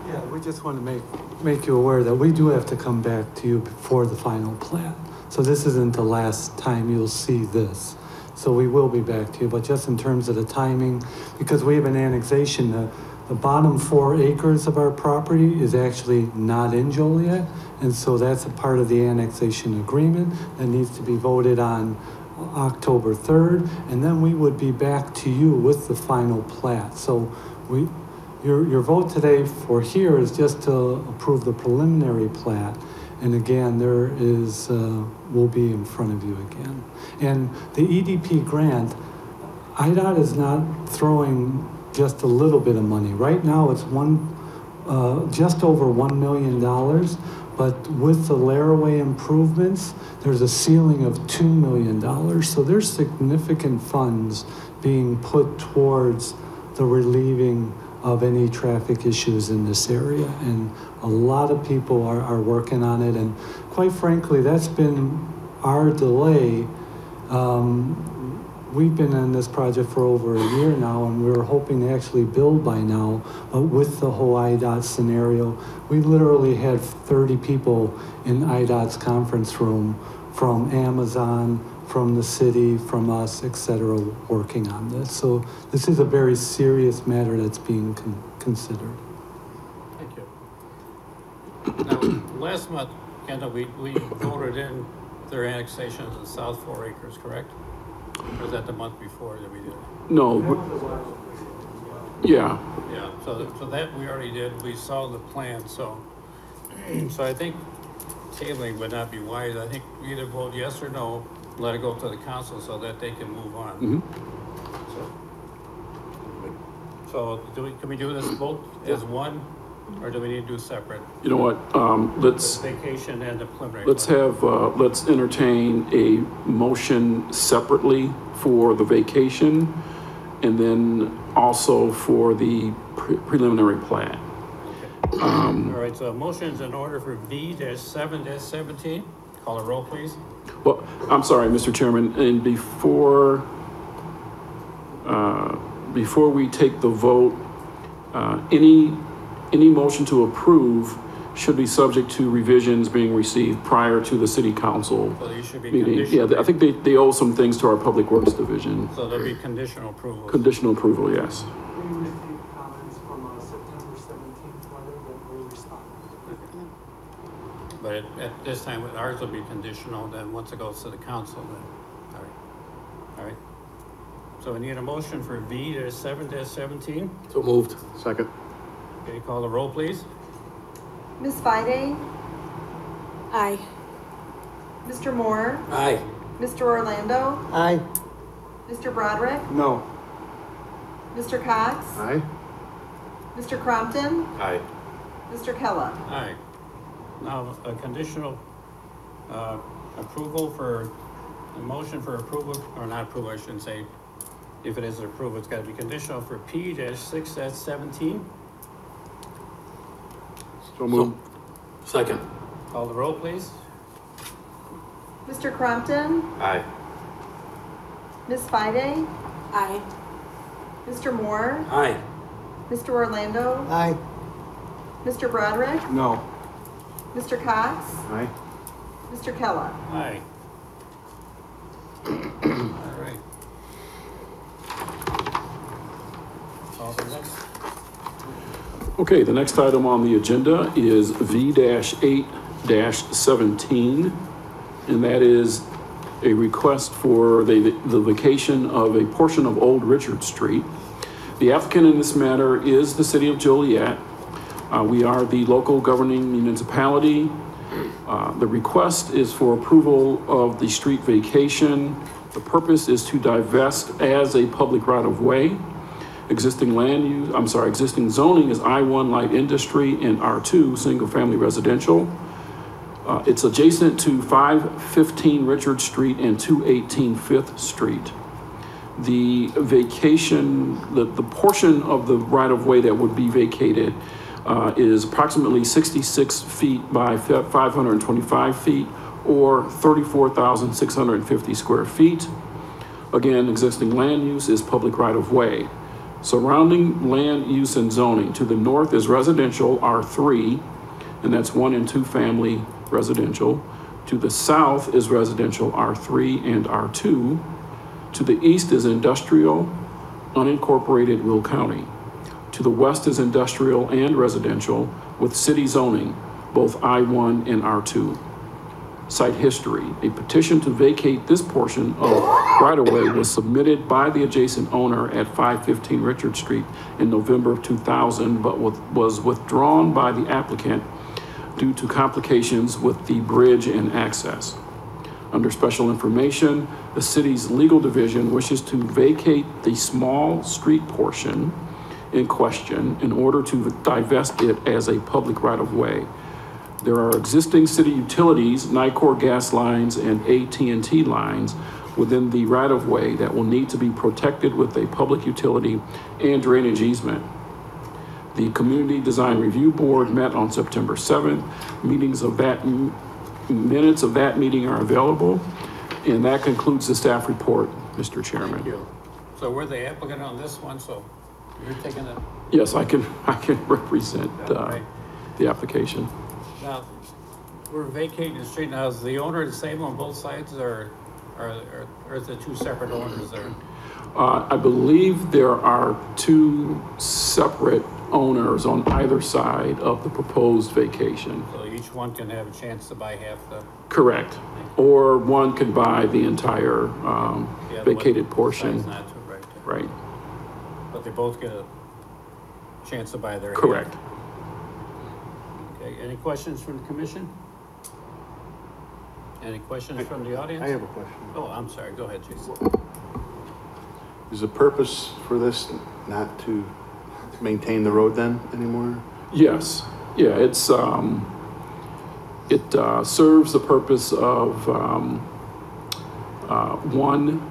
Yeah, we just want to make you aware that we do have to come back to you before the final plat. So this isn't the last time you'll see this. So we will be back to you, but just in terms of the timing, because we have an annexation, the bottom 4 acres of our property is actually not in Joliet, and so that's a part of the annexation agreement that needs to be voted on October 3rd, and then we would be back to you with the final plat. So your vote today for here is just to approve the preliminary plat, and again, there is, we'll be in front of you again. And the EDP grant, IDOT is not throwing just a little bit of money. Right now, it's just over $1 million, but with the Laraway improvements, there's a ceiling of $2 million. So there's significant funds being put towards the relieving of any traffic issues in this area. And a lot of people are working on it. And quite frankly, that's been our delay. We've been on this project for over a year now, and we were hoping to actually build by now, but with the whole IDOT scenario, we literally had 30 people in IDOT's conference room from Amazon, from the city, from us, et cetera, working on this. So this is a very serious matter that's being considered. Thank you. Now, last month, Kendall, we voted in their annexation of the South 4 acres, correct? Or was that the month before that we did it? No. Yeah. Yeah, so that we already did. We saw the plan, so I think tabling would not be wise. I think we either vote yes or no, let it go to the council so that they can move on. Mm-hmm. So can we do this vote as one, or do we need to do separate? You know what, let's... The vacation and the preliminary. Let's have, let's entertain a motion separately for the vacation and then also for the preliminary plat. Okay. All right, so motion's in order for V-7-17. Call a roll, please. Well, I'm sorry, Mr. Chairman, and before we take the vote, any motion to approve should be subject to revisions being received prior to the city council So you should be meeting. Yeah, conditional. I think they owe some things to our Public Works Division. So there'll be conditional approval. Conditional approval, yes. We received comments from September 17th letter that we responded. But at this time, ours will be conditional, then once it goes to the council, then, all right. So we need a motion for V-7-17. So moved. Second. Okay, call the roll, please. Ms. Fide? Aye. Mr. Moore? Aye. Mr. Orlando? Aye. Mr. Broderick? No. Mr. Cox? Aye. Mr. Crompton? Aye. Mr. Kella? Aye. Now, a conditional approval for, a motion for approval, or not approval, I shouldn't say. If it is approval, it's got to be conditional for P-6-17. So moved. Second. Call the roll, please. Mr. Crompton? Aye. Ms. Fide? Aye. Mr. Moore? Aye. Mr. Orlando? Aye. Mr. Broderick? No. Mr. Cox? Aye. Mr. Kella? Aye. All right. Call the next. Okay, the next item on the agenda is V-8-17, and that is a request for the vacation of a portion of Old Richard Street. The applicant in this matter is the city of Joliet. We are the local governing municipality. The request is for approval of the street vacation. The purpose is to divest as a public right-of-way. Existing zoning is I-1 light industry and R2 single-family residential. It's adjacent to 515 Richard Street and 218 Fifth Street. The vacation, the portion of the right-of-way that would be vacated is approximately 66 feet by 525 feet, or 34,650 square feet. Again, existing land use is public right-of-way. Surrounding land use and zoning, to the north is residential R3, and that's 1 and 2 family residential. To the south is residential R3 and R2. To the east is industrial, unincorporated Will County. To the west is industrial and residential with city zoning, both I-1 and R2. Site history: a petition to vacate this portion of right-of-way was submitted by the adjacent owner at 515 Richard Street in November of 2000, but was withdrawn by the applicant due to complications with the bridge and access. Under special information, the city's legal division wishes to vacate the small street portion in question in order to divest it as a public right-of-way. There are existing city utilities, Nicor gas lines and AT&T lines within the right-of-way that will need to be protected with a public utility and drainage easement. The Community Design Review Board met on September 7th. Minutes of that meeting are available. And that concludes the staff report, Mr. Chairman. Thank you. So we're the applicant on this one, so you're taking it. Yes, I can represent the application. Now, we're vacating the street now, is the owner the same on both sides, or is it two separate owners there? I believe there are two separate owners on either side of the proposed vacation. So each one can have a chance to buy half the... Correct. Or one could buy the entire vacated portion. Not to, right. Right. But they both get a chance to buy their... Correct. Half. Okay, any questions from the commission? Any questions from the audience? I have a question. Oh, I'm sorry, go ahead, Jason. Is the purpose for this not to maintain the road then anymore? Yes. Yeah, it's it serves the purpose of one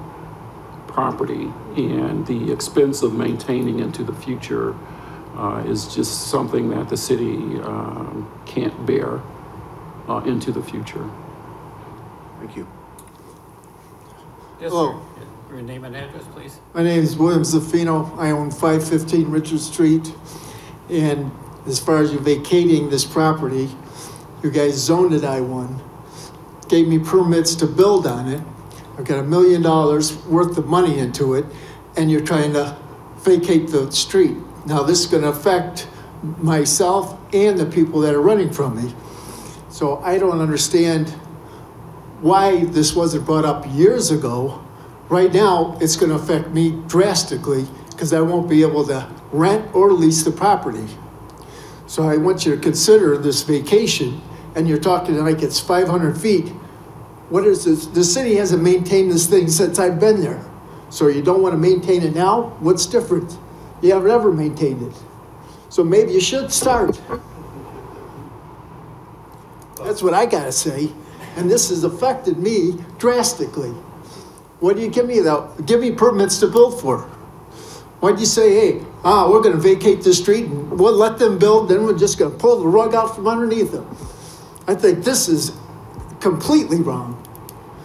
property, and the expense of maintaining into the future is just something that the city can't bear into the future. Thank you. Yes, Hello. sir. Your name and address, please. My name is William Zaffino. I own 515 Richard Street. And as far as you vacating this property, you guys zoned it I-1, gave me permits to build on it. I've got $1 million worth of money into it, and you're trying to vacate the street. Now this is going to affect myself and the people that are running from me. So I don't understand why this wasn't brought up years ago. Right now, it's going to affect me drastically because I won't be able to rent or lease the property. So I want you to consider this vacation, and you're talking like it's 500 feet. What is this? The city hasn't maintained this thing since I've been there. So you don't want to maintain it now? What's different? You haven't ever maintained it. So maybe you should start. That's what I got to say. And this has affected me drastically. What do you give me though? Give me permits to build for. Why'd you say, hey, we're going to vacate the street and we'll let them build, then we're just going to pull the rug out from underneath them? I think this is completely wrong.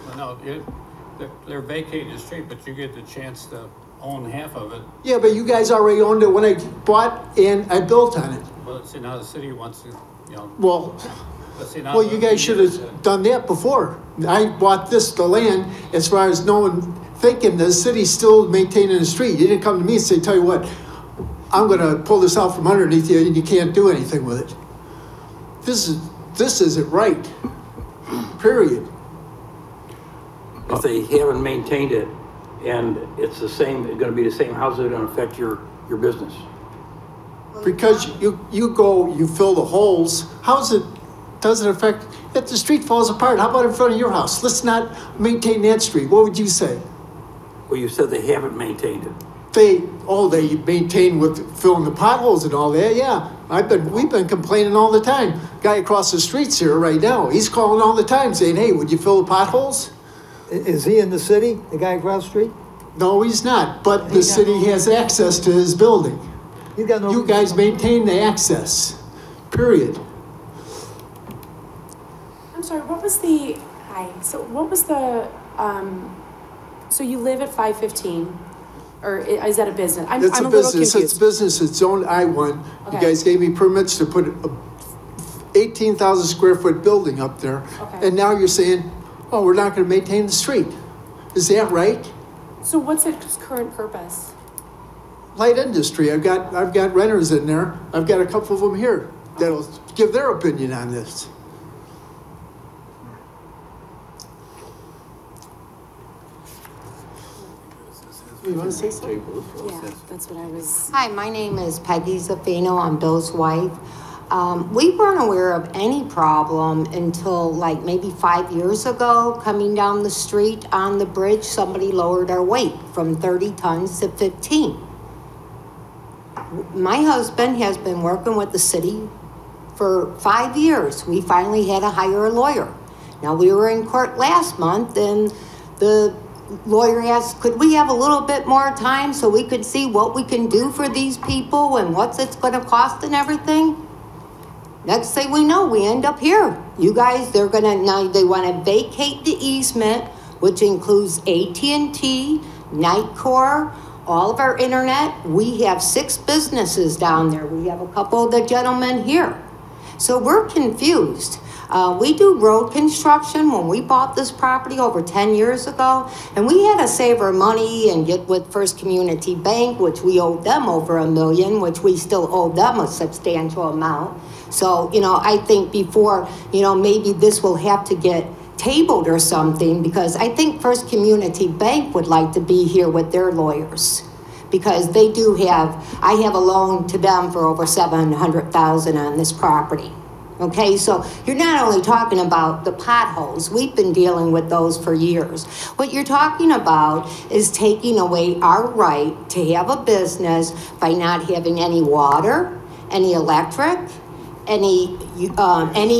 Well, no, they're vacating the street, but you get the chance to own half of it. Yeah, but you guys already owned it when I bought and I built on it. Well, see, now the city wants to, you know... Well, see, now you guys should have done that before. I bought the land as far as thinking the city's still maintaining the street. You didn't come to me and say, tell you what, I'm going to pull this out from underneath you and you can't do anything with it. This isn't right, period. If they haven't maintained it and it's the same, it's going to be the same, how's it going to affect your business? Because you fill the holes. Does it affect, if the street falls apart, how about in front of your house? Let's not maintain that street. What would you say? Well, you said they haven't maintained it. They maintain with filling the potholes and all that, yeah. We've been complaining all the time. Guy across the street's here right now. He's calling all the time saying, hey, would you fill the potholes? Is he in the city, the guy across the street? No, he's not, but the city has access to his building. You guys maintain the access, period. I'm sorry, what was the, so you live at 515, or is that a business? I'm a little confused. It's a business, it's zoned I-1. Okay. You guys gave me permits to put a 18,000 square foot building up there. Okay. And now you're saying, oh, we're not gonna maintain the street. Is that right? So what's its current purpose? Light industry, I've got renters in there. I've got a couple of them here that'll give their opinion on this. You want to say something? Yeah, that's what I was... Hi, my name is Peggy Zaffino. I'm Bill's wife. We weren't aware of any problem until like maybe 5 years ago. Coming down the street on the bridge, somebody lowered our weight from 30 tons to 15. My husband has been working with the city for 5 years. We finally had to hire a lawyer. Now, we were in court last month and the lawyer asked, could we have a little bit more time so we could see what we can do for these people and what it's going to cost and everything? Next thing we know, we end up here. You guys, they want to vacate the easement, which includes AT&T, Nightcore, all of our internet. We have 6 businesses down there. We have a couple of the gentlemen here. So we're confused. We do road construction. When we bought this property over 10 years ago, and we had to save our money and get with First Community Bank, which we owed them over $1 million, which we still owe them a substantial amount. So, you know, I think before, you know, maybe this will have to get tabled or something, because I think First Community Bank would like to be here with their lawyers, because they do have, I have a loan to them for over $700,000 on this property. Okay, so you're not only talking about the potholes, we've been dealing with those for years. What you're talking about is taking away our right to have a business by not having any water, any electric, any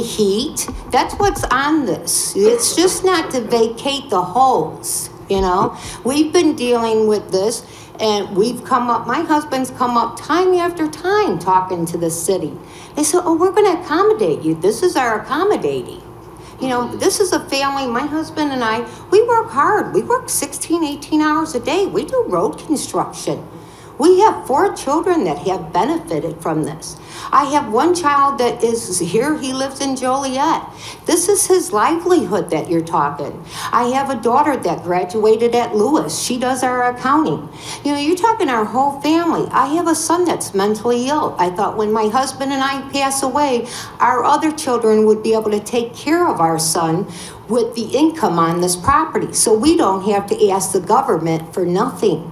heat. That's what's on this. It's just not to vacate the holes, you know. We've been dealing with this, and we've come up, my husband's come up time after time talking to the city. They said, oh, we're gonna accommodate you. This is our accommodating. You know, this is a family, my husband and I, we work hard. We work 16, 18 hours a day. We do road construction. We have 4 children that have benefited from this. I have one child that is here, he lives in Joliet. This is his livelihood that you're talking. I have a daughter that graduated at Lewis. She does our accounting. You know, you're talking our whole family. I have a son that's mentally ill. I thought when my husband and I pass away, our other children would be able to take care of our son with the income on this property. So we don't have to ask the government for nothing.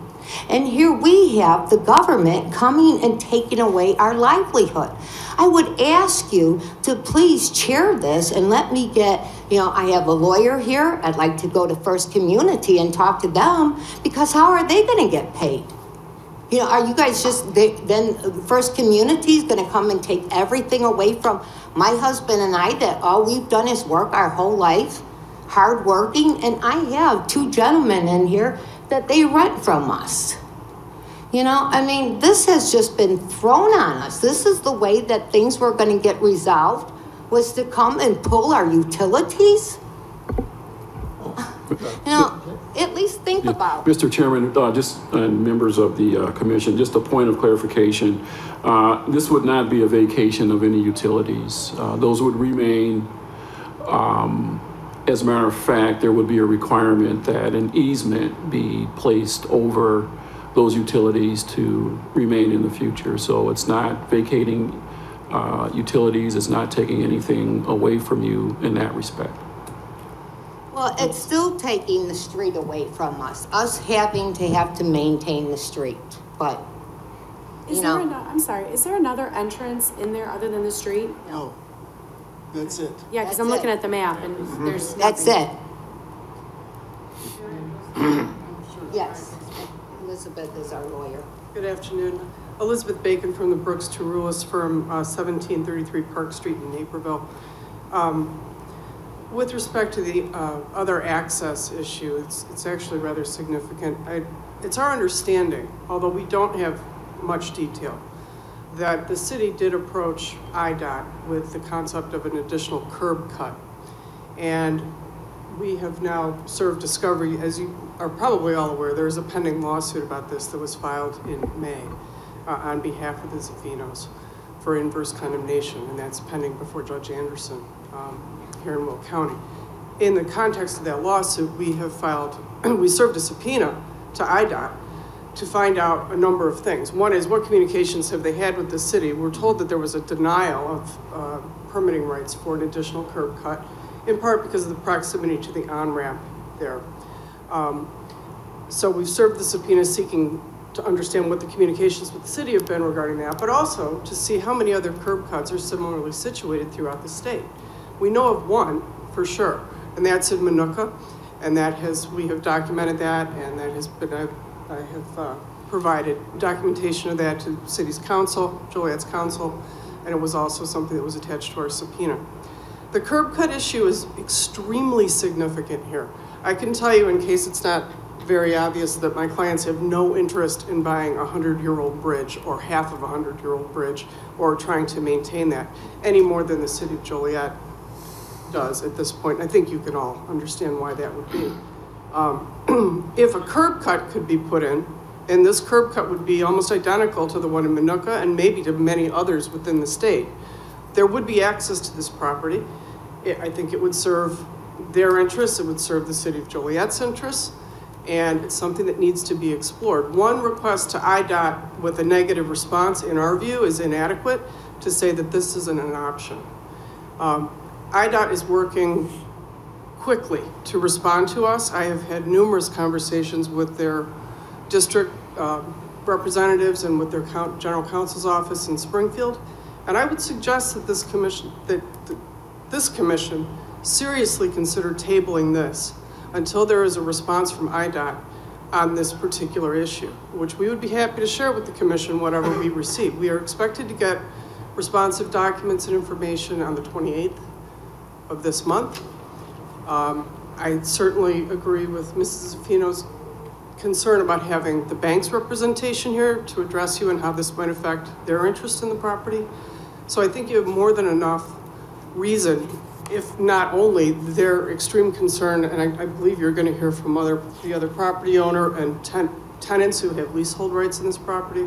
And here we have the government coming and taking away our livelihood. I would ask you to please chair this and let me get, you know, I have a lawyer here. I'd like to go to First Community and talk to them, because how are they going to get paid? You know, are you guys just, then First Community is going to come and take everything away from my husband and I, that all we've done is work our whole life, hardworking? And I have 2 gentlemen in here that they rent from us. You know, I mean, this has just been thrown on us. This is the way that things were going to get resolved, was to come and pull our utilities. You know, at least think about it. Mr. Chairman, just members of the commission, just a point of clarification. This would not be a vacation of any utilities. Those would remain. As a matter of fact, there would be a requirement that an easement be placed over those utilities to remain in the future. So it's not vacating utilities, it's not taking anything away from you in that respect. Well, it's still taking the street away from us having to have to maintain the street, but, you know. I'm sorry, is there another entrance in there other than the street? No, that's it. Yeah, because I'm looking at the map and there's That's nothing. it. Yes, Elizabeth is our lawyer. Good afternoon. Elizabeth Bacon from the Brooks Terulis firm, 1733 Park Street in Naperville. With respect to the other access issue, it's actually rather significant. It's our understanding, although we don't have much detail, that the city did approach IDOT with the concept of an additional curb cut. And we have now served discovery. As you are probably all aware, there is a pending lawsuit about this that was filed in May on behalf of the Zaffinos for inverse condemnation, and that's pending before Judge Anderson here in Will County. In the context of that lawsuit, we have filed, we served a subpoena to IDOT to find out a number of things. One is, what communications have they had with the city? We're told that there was a denial of permitting rights for an additional curb cut, in part because of the proximity to the on-ramp there. So we've served the subpoena seeking to understand what the communications with the city have been regarding that, but also to see how many other curb cuts are similarly situated throughout the state. We know of one for sure, and that's in Minooka, and that has, we have documented that, and that has been, I have provided documentation of that to the city's council, Joliet's council, and it was also something that was attached to our subpoena. The curb cut issue is extremely significant here. I can tell you, in case it's not very obvious, that my clients have no interest in buying a 100-year-old bridge or half of a 100-year-old bridge or trying to maintain that any more than the city of Joliet does at this point. I think you can all understand why that would be. If a curb cut could be put in, and this curb cut would be almost identical to the one in Minooka and maybe to many others within the state, there would be access to this property, I think it would serve their interests, it would serve the city of Joliet's interests, and it's something that needs to be explored. One request to IDOT with a negative response, in our view, is inadequate to say that this isn't an option. IDOT is working quickly to respond to us. I have had numerous conversations with their district representatives and with their general counsel's office in Springfield, and I would suggest that this commission seriously consider tabling this until there is a response from IDOT on this particular issue, which we would be happy to share with the commission whatever we receive. We are expected to get responsive documents and information on the 28th of this month. I certainly agree with Mrs. Zaffino's concern about having the bank's representation here to address you and how this might affect their interest in the property. So I think you have more than enough reason, if not only their extreme concern, and I believe you're going to hear from the other property owner and tenants who have leasehold rights in this property,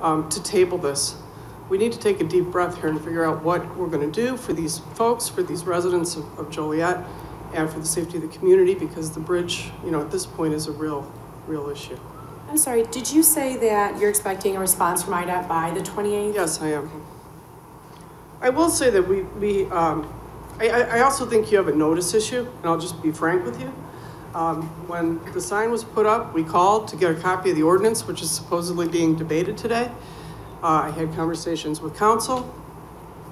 to table this. We need to take a deep breath here and figure out what we're going to do for these folks, for these residents of Joliet, and for the safety of the community, because the bridge, at this point is a real issue. I'm sorry, did you say that you're expecting a response from IDOT by the 28th? Yes, I am. I will say that I also think you have a notice issue, and I'll just be frank with you. When the sign was put up, we called to get a copy of the ordinance, which is supposedly being debated today. I had conversations with council,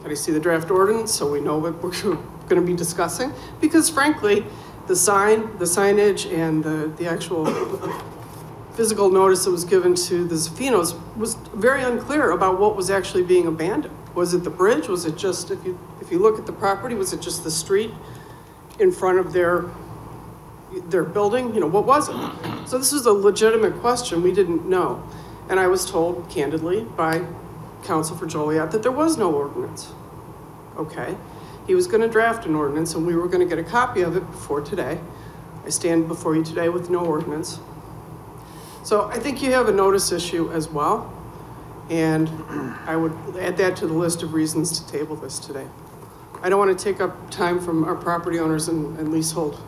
and I see the draft ordinance, so we know what we're going to be discussing. Because frankly, the signage, and the actual physical notice that was given to the Zaffinos was very unclear about what was actually being abandoned. Was it the bridge? Was it just, if you look at the property, was it just the street in front of their building? What was it? So this was a legitimate question. We didn't know. And I was told candidly by counsel for Joliet that there was no ordinance. Okay. He was going to draft an ordinance, and we were going to get a copy of it before today. I stand before you today with no ordinance. So I think you have a notice issue as well. And I would add that to the list of reasons to table this today. I don't want to take up time from our property owners and leasehold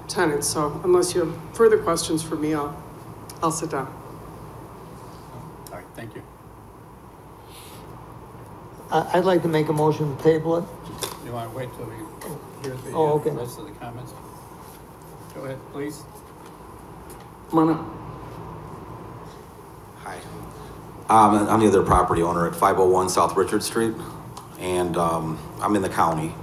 tenants. So unless you have further questions for me, I'll sit down. All right, thank you. I'd like to make a motion to table it. You want to wait till we hear the okay. rest of the comments? Go ahead, please. Come on up. Hi. I'm the other property owner at 501 South Richard Street, and I'm in the county.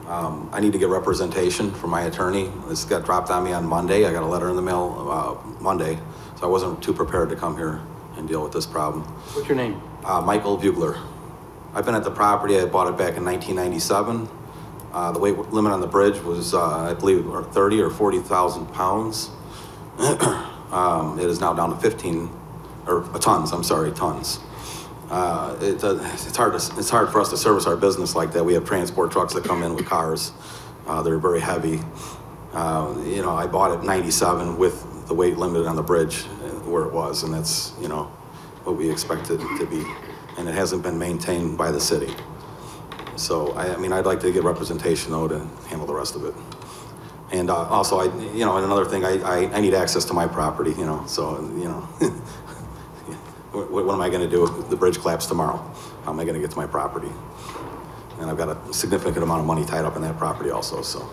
I need to get representation from my attorney. This got dropped on me on Monday. I got a letter in the mail Monday, so I wasn't too prepared to come here and deal with this problem. What's your name? Michael Bugler. I've been at the property. I bought it back in 1997. The weight limit on the bridge was, I believe, 30 or 40,000 pounds. It is now down to 15, or tons. I'm sorry, tons. It's hard for us to service our business like that. We have transport trucks that come in with cars. They're very heavy. I bought it in 97 with the weight limit on the bridge where it was, and that's what we expected it to be. And it hasn't been maintained by the city. So, I'd like to get representation, though, to handle the rest of it. And also, and another thing, I need access to my property, so, what am I going to do if the bridge collapses tomorrow? How am I going to get to my property? And I've got a significant amount of money tied up in that property also, so.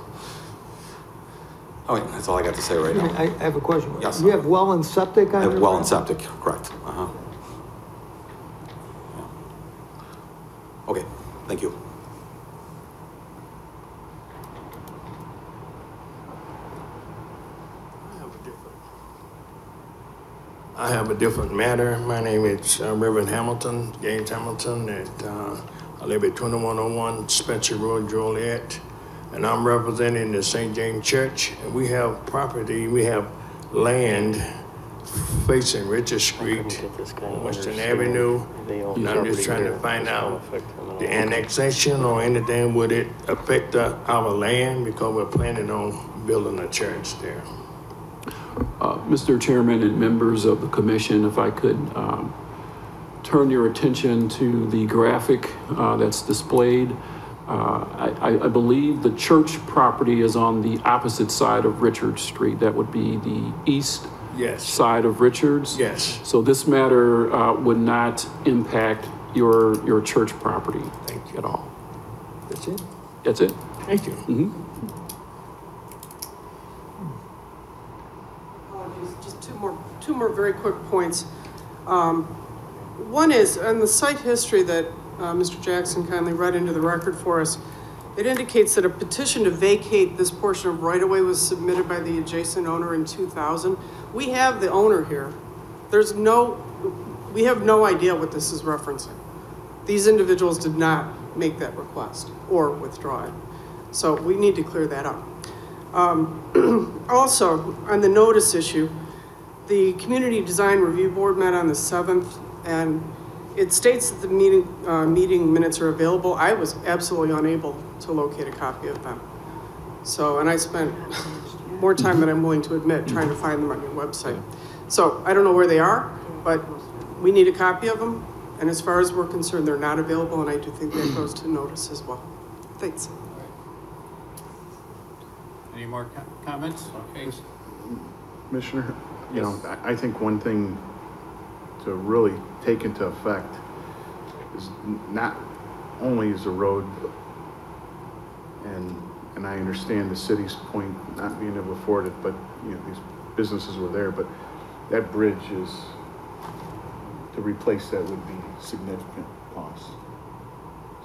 Okay, that's all I got to say right now. I have a question. Yes. You have well and septic on I have your well land? and septic, correct. Okay, thank you. I have a different matter. My name is Reverend Hamilton, James Hamilton, I live at 2101 Spencer Road, Joliet, and I'm representing the St. James Church. And we have property, we have land facing Richard Street, Western Avenue, and I'm just trying to find out the annexation or anything, would it affect our land, because we're planning on building a church there. Mr. Chairman and members of the commission, if I could turn your attention to the graphic that's displayed. I believe the church property is on the opposite side of Richards Street. That would be the east side of Richards. Yes. So this matter would not impact your church property at all. That's it? That's it. Thank you. Mm-hmm. Apologies, just two more very quick points. One is, on the site history that Mr. Jackson kindly read into the record for us, it indicates that a petition to vacate this portion of right-of-way was submitted by the adjacent owner in 2000. We have the owner here. We have no idea what this is referencing. These individuals did not make that request or withdraw it. So we need to clear that up. Also, on the notice issue, the Community Design Review Board met on the 7th, and it states that the meeting minutes are available. I was absolutely unable to locate a copy of them. So, and I spent more time than I'm willing to admit trying to find them on your website. So I don't know where they are, but we need a copy of them. And as far as we're concerned, they're not available, and I do think that goes to notice as well. Thanks. Any more comments? Okay. Commissioner, you know, I think one thing to really take into effect is not only is the road, and I understand the city's point not being able to afford it, but you know, these businesses were there, but that bridge is, to replace that would be significant cost.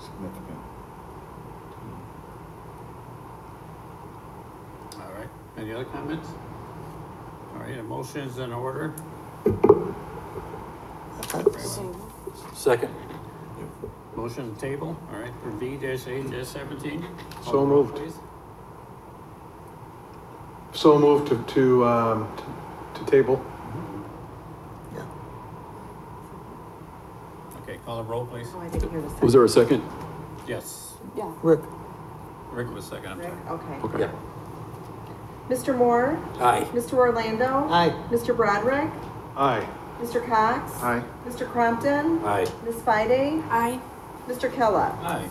Significant. All right. Any other comments? All right, a motion is in order. Second. Motion to table, all right, for V-8-17. So moved. So moved to table. Okay, call the roll, please. Oh, I didn't hear the second. Was there a second? Yes. Yeah. Rick? Rick was second, I'm sorry. Okay. Okay. Yeah. Mr. Moore? Aye. Mr. Orlando? Aye. Mr. Broderick? Aye. Mr. Cox? Aye. Mr. Crompton? Aye. Ms. Fide? Aye. Mr. Kella? Aye.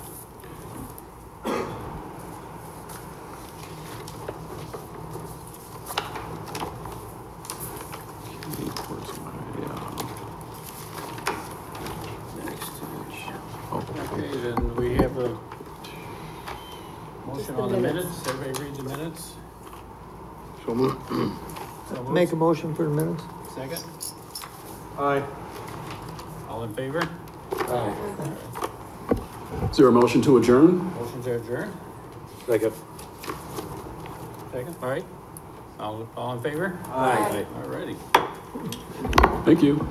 Okay, then we have a motion on the minutes. Everybody read the minutes? So moved. So moved. Make a motion for the minutes? Second? Aye. All in favor? Aye. Is there a motion to adjourn? Motion to adjourn? Second. Second, all right. All in favor? Aye. All righty. Thank you.